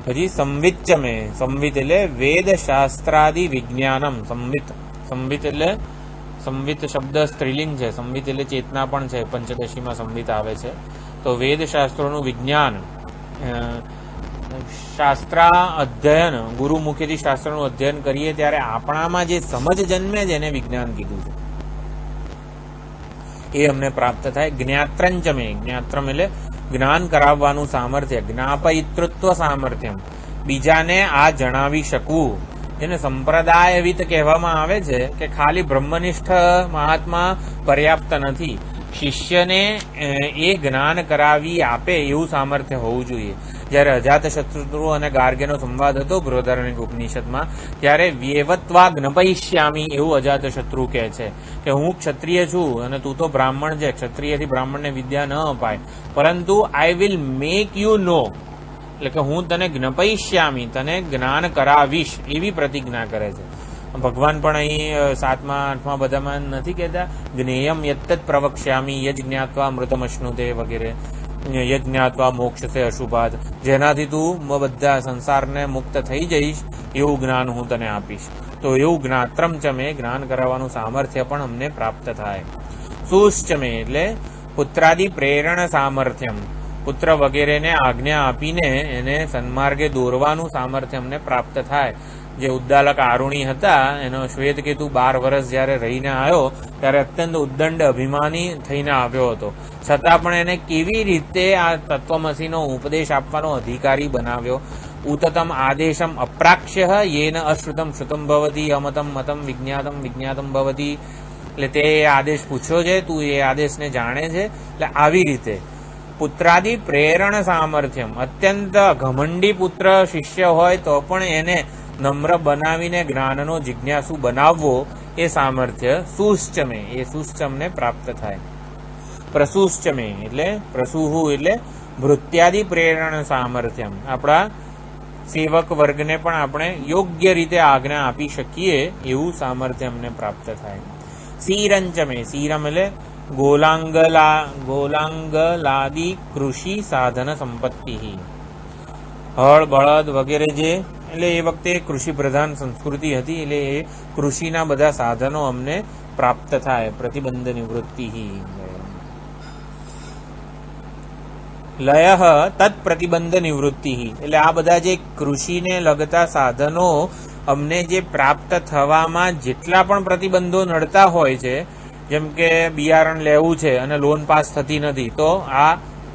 પછી સંવિત મે, સંવિત એટલે વેદ શાસ્ત્રાદિ વિજ્ઞાનમ. સંવિત એટલે સંવિત શબ્દ સ્ત્રીલિંગ છે, સંવિત એટલે ચેતના પણ છે, પંચદશીમાં સંવિત આવે છે. તો વેદ શાસ્ત્રોનું વિજ્ઞાન, શાસ્ત્ર અધ્યયન, ગુરુમુખેથી શાસ્ત્રનું અધ્યયન કરીએ ત્યારે આપણામાં જે સમજ જન્મે છે એને વિજ્ઞાન કીધું છે, એ અમને પ્રાપ્ત થાય. જ્ઞાત્રંચ મે, જ્ઞાત્રમ એટલે જ્ઞાન કરાવવાનું સામર્થ્ય. જ્ઞાપયિતૃત્વ સામર્થ્યમ, બીજાને આ જણાવી શકવું, જેને સંપ્રદાયવિત કહેવામાં આવે છે કે ખાલી બ્રહ્મનિષ્ઠ મહાત્મા પર્યાપ્ત નથી, શિષ્યને એ જ્ઞાન કરાવી આપે એવું સામર્થ્ય હોવું જોઈએ. જ્યારે અજાતશત્રુ અને ગાર્ગ્યનો સંવાદ હતો બૃહદારણ્યક ઉપનિષદમાં, ત્યારે વ્યવત્વા જ્ઞપયિષ્યામી એવું અજાતશત્રુ કહે છે કે હું ક્ષત્રિય છું અને તું તો બ્રાહ્મણ છે, ક્ષત્રિયથી બ્રાહ્મણને વિદ્યા ન અપાય, પરંતુ I will make you know, એટલે કે હું તને જ્ઞપયિષ્યામી, તને જ્ઞાન કરાવીશ, એવી પ્રતિજ્ઞા કરે છે. ભગવાન પણ અહીં 7મા 8મા બધામાં નથી કહેતા જ્ઞેયમ યત્તત પ્રવક્ષ્યામી યજ્ઞાત્વા અમૃતમશ્નુતે વગેરે, યજ્ઞાત્વા મોક્ષસે અશુભાત, જેનાથી તું બધા સંસારને મુક્ત થઈ જઈશ એવું જ્ઞાન હું તને આપીશ. તો એવું જ્ઞાત્રમ ચમે, જ્ઞાન કરાવવાનું સામર્થ્ય પણ અમને પ્રાપ્ત થાય. સુશ્ચમે એટલે પુત્રાદિ પ્રેરણ સામર્થ્યમ, પુત્ર વગેરેને આજ્ઞા આપીને એને સન્માર્ગે દોરવાનું સામર્થ્ય અમને પ્રાપ્ત થાય. જે ઉદ્દાલક આરુણી હતા, એનો શ્વેતકેતુ 12 વર્ષ જ્યારે રહીને આવ્યો ત્યારે અત્યંત ઉદ્દંડ અભિમાની થઈને આવ્યો હતો, છતાં પણ એને કેવી રીતે આ તત્વમસીનો ઉપદેશ આપવાનો અધિકારી બનાવ્યો. ઉતતમ આદેશમ અપ્રાક્ષ્ય યેન અશ્રુતમ શ્રુતમ ભવતી, અમતમ મતમ વિજ્ઞાતમ વિજ્ઞાતમ ભવતી, એટલે તે આદેશ પૂછ્યો છે, તું એ આદેશને જાણે છે. એટલે આવી રીતે પુત્રાદિ પ્રેરણ સામર્થ્યમ, અત્યંત ઘમંડી પુત્ર શિષ્ય હોય તો પણ એને નમ્ર બનાવીને જ્ઞાનનો જિજ્ઞાસુ બનાવવો, એ સામર્થ્ય સુશ્ચમે, એ સુશ્ચમને પ્રાપ્ત થાય. પ્રસુશ્ચમે એટલે પ્રસુહુ એટલે ભૃત્યાદિ પ્રેરણ સામર્થ્યમ, આપણા સેવક વર્ગને પણ આપણે યોગ્ય રીતે આજ્ઞા આપી શકીએ એવું સામર્થ્ય અમને પ્રાપ્ત થાય. સીરંચમે, સીરમ એટલે ગોલાંગલાદિ કૃષિ સાધન સંપત્તિ, હળ બળદ વગેરે જે એટલે એ વખતે કૃષિ પ્રધાન સંસ્કૃતિ હતી, એટલે એ કૃષિના બધા સાધનો અમને પ્રાપ્ત થાય. પ્રતિબંધ નિવૃત્તિ લય તત્ પ્રતિબંધ નિવૃત્તિ, એટલે આ બધા જે કૃષિને લગતા સાધનો અમને જે પ્રાપ્ત થવામાં જેટલા પણ પ્રતિબંધો નડતા હોય છે, જેમ કે બિયારણ લેવું છે અને લોન પાસ થતી નથી, તો આ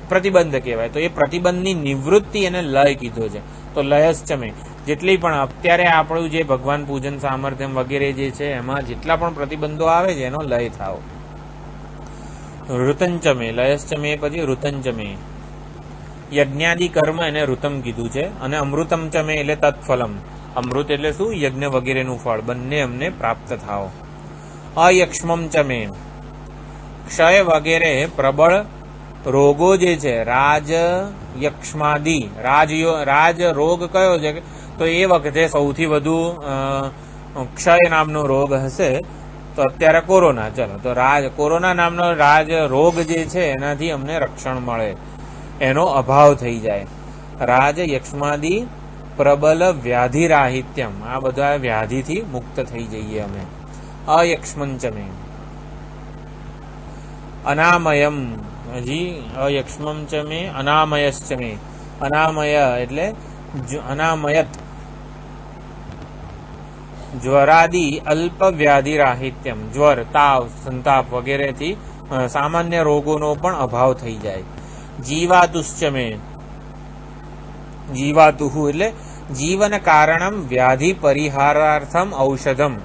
પ્રતિબંધ કહેવાય. તો એ પ્રતિબંધની નિવૃત્તિ એને લય કીધો છે. તો લયશ્ચમે, જેટલી પણ અત્યારે આપણું જે ભગવાન પૂજન સામર્થ્ય વગેરે જે છે એમાં જેટલા પણ પ્રતિબંધો આવે છે એનો લય થાવ. ઋતંચમે, લયશ્ચમે પછી ઋતંચમે, યજ્ઞાદિ કર્મ એને ઋતમ કીધું છે. અને અમૃતમ ચમે એટલે તત્ફલમ, અમૃત એટલે શું? યજ્ઞ વગેરેનું ફળ, બંને અમને પ્રાપ્ત થાવ. અયક્ષ્મમ ચમે, ક્ષય વગેરે પ્રબળ રોગો જે છે, રાજ યક્ષ્માદિ, રાજ રોગ કયો છે? તો એ વખતે સૌથી વધુ ક્ષય નામનો રોગ હશે તો અત્યારે કોરોના. ચલો, તો કોરોના નામનો રાજ રોગ જે છે એનાથી અમને રક્ષણ મળે, એનો અભાવ થઈ જાય. રાજ યક્ષ્માદિ પ્રબલ વ્યાધિરાહિત્યમ, આ બધા વ્યાધિથી મુક્ત થઈ જઈએ અમે. અયક્ષ્મંચમે, અનામયમ, હજી અયક્ષ્મમ ચમે અનામયશ્ચમે, અનામય એટલે અનામયત, જ્વરાદિ અલ્પ વ્યાધિરાહિત્યમ, જ્વર, તાવ, સંતાપ વગેરેથી સામાન્ય રોગોનો પણ અભાવ થઈ જાય. જીવાતુશ્ચમે, જીવાતુહુ એટલે જીવન કારણમ વ્યાધિ પરિહારાર્થમ ઔષધમ,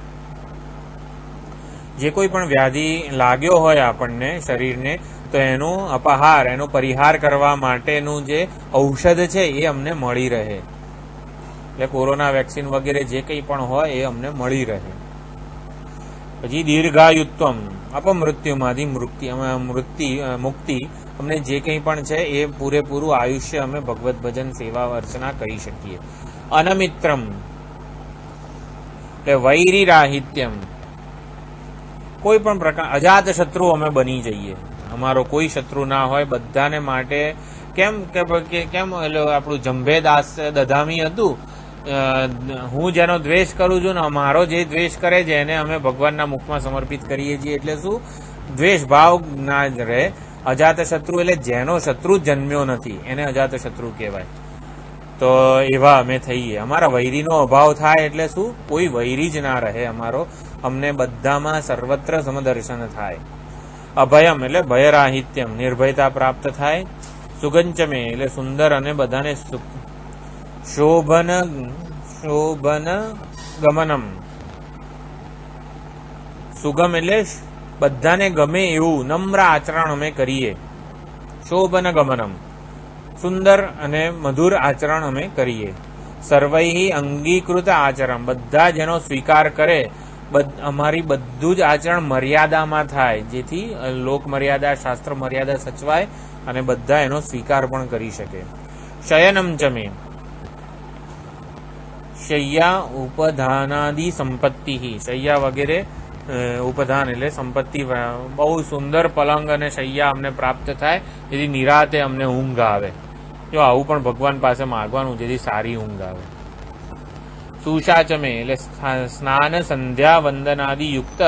જે કોઈ પણ વ્યાધિ લાગ્યો હોય આપણને શરીરને, તો એનો અપહાર, એનો પરિહાર કરવા માટેનું જે ઔષધ છે એ અમને મળી રહે. એટલે કોરોના વેક્સિન વગેરે જે કંઈ પણ હોય એ અમને મળી રહે. પછી દીર્ઘાયુત્વમ, અપમૃત્યુમાંથી મુક્તિ, અમને જે કંઈ પણ છે એ પૂરેપૂરું આયુષ્ય અમે ભગવત ભજન સેવા અર્ચના કરી શકીએ. અનમિત્રમ એટલે વૈરીરાહિત્યમ, કોઈ પણ પ્રકાર અજાત શત્રુ અમે બની જઈએ, અમારો કોઈ શત્રુ ના હોય, બધાને માટે. કેમ આપણું જંભેદાસ દધામી હતું, હું જેનો દ્વેષ કરું છું ને મારો જે દ્વેષ કરે છે એને અમે ભગવાનના મુખમાં સમર્પિત કરીએ છીએ. એટલે શું? દ્વેષ ભાવ ના જ રહે. અજાત શત્રુ એટલે જેનો શત્રુ જન્મ્યો નથી એને અજાત શત્રુ કહેવાય. તો એવા અમે થઈએ. અમારા વૈરીનો અભાવ થાય એટલે શું? કોઈ વૈરી જ ના રહે અમારો, અમને બધામાં સર્વત્ર સમદર્શન થાય. અભયમ એટલે ભયરાહિત્યમ, નિર્ભયતા પ્રાપ્ત થાય. સુગંચમે એટલે સુંદર અને બધાને શોભન ગમનમ, સુગમ એટલે બધાને ગમે એવું નમ્ર આચરણ અમે કરીએ. શોભન ગમનમ, સુંદર અને મધુર આચરણ અમે કરીએ. સર્વૈ અંગીકૃત આચરણ, બધા જેનો સ્વીકાર કરે, અમારી બધું જ આચરણ મર્યાદામાં થાય, જેથી લોક મર્યાદા, શાસ્ત્ર મર્યાદા સચવાય અને બધા એનો સ્વીકાર પણ કરી શકે. શયનમ ચમે, શય્યા ઉપધાનાદિ સંપત્તિ, શય્યા વગેરે ઉપધાન એટલે સંપત્તિ, બહુ સુંદર પલંગ અને શય્યા અમને પ્રાપ્ત થાય, જેથી નિરાતે અમને ઊંઘ આવે. જો આવું પણ ભગવાન પાસે માગવાનું, જેથી સારી ઊંઘ આવે. સુષાચમે એટલે સ્નાન સંધ્યા વંદનાદિ યુક્ત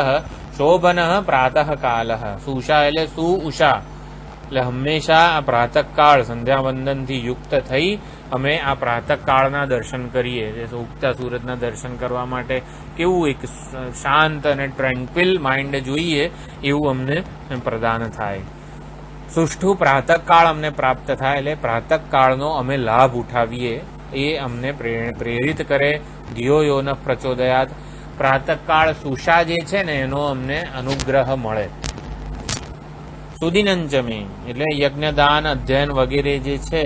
શોભન પ્રાતઃ કાલ. સુષા એટલે ઉષા એટલે હંમેશા આ પ્રાતઃકાળ સંધ્યા વંદનથી યુક્ત થઈ અમે આ પ્રાતઃકાળના દર્શન કરીએ. ઉગતા સૂરજના દર્શન કરવા માટે કેવું એક શાંત અને ટ્રેન્ક્વિલ માઇન્ડ જોઈએ એવું અમને પ્રદાન થાય. સુષ્ઠુ પ્રાતઃકાળ અમને પ્રાપ્ત થાય, એટલે પ્રાતઃકાળનો અમે લાભ ઉઠાવીએ એ અમને પ્રેરિત કરે. ધિયો યો ન પ્રચોદયાત, પ્રાતઃકાળ સુષા જે છે ને એનો અમને અનુગ્રહ મળે. સુદિનંચમે એટલે યજ્ઞદાન અધ્યયન વગેરે જે છે,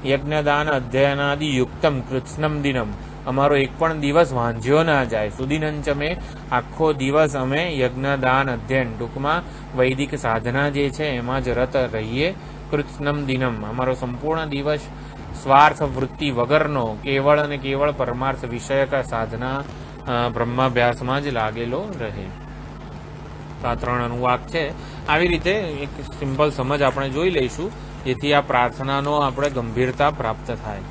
યજ્ઞદાન અધ્યયનાદિ યુક્તમ કૃત્સ્નમ દિનમ, અમારો એક પણ દિવસ વાંઝ્યો ના જાય. સુદિનંચમે આખો દિવસ અમે યજ્ઞદાન અધ્યયન, ટૂંકમાં વૈદિક સાધના જે છે એમાં જ રત રહીએ. કૃત્સ્નમ દિનમ, અમારો સંપૂર્ણ દિવસ સ્વાર્થ વૃત્તિ વગરનો કેવળ અને કેવળ પરમાર્થ વિષયક સાધના બ્રહ્માભ્યાસમાં જ લાગેલો રહે. આ 3 અનુવાક છે. આવી રીતે એક સિમ્પલ સમજ આપણે જોઈ લઈશું, જેથી આ પ્રાર્થનાનો આપણે ગંભીરતા પ્રાપ્ત થાય.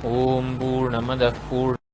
ઓમ પૂર્ણમદ પૂર્ણ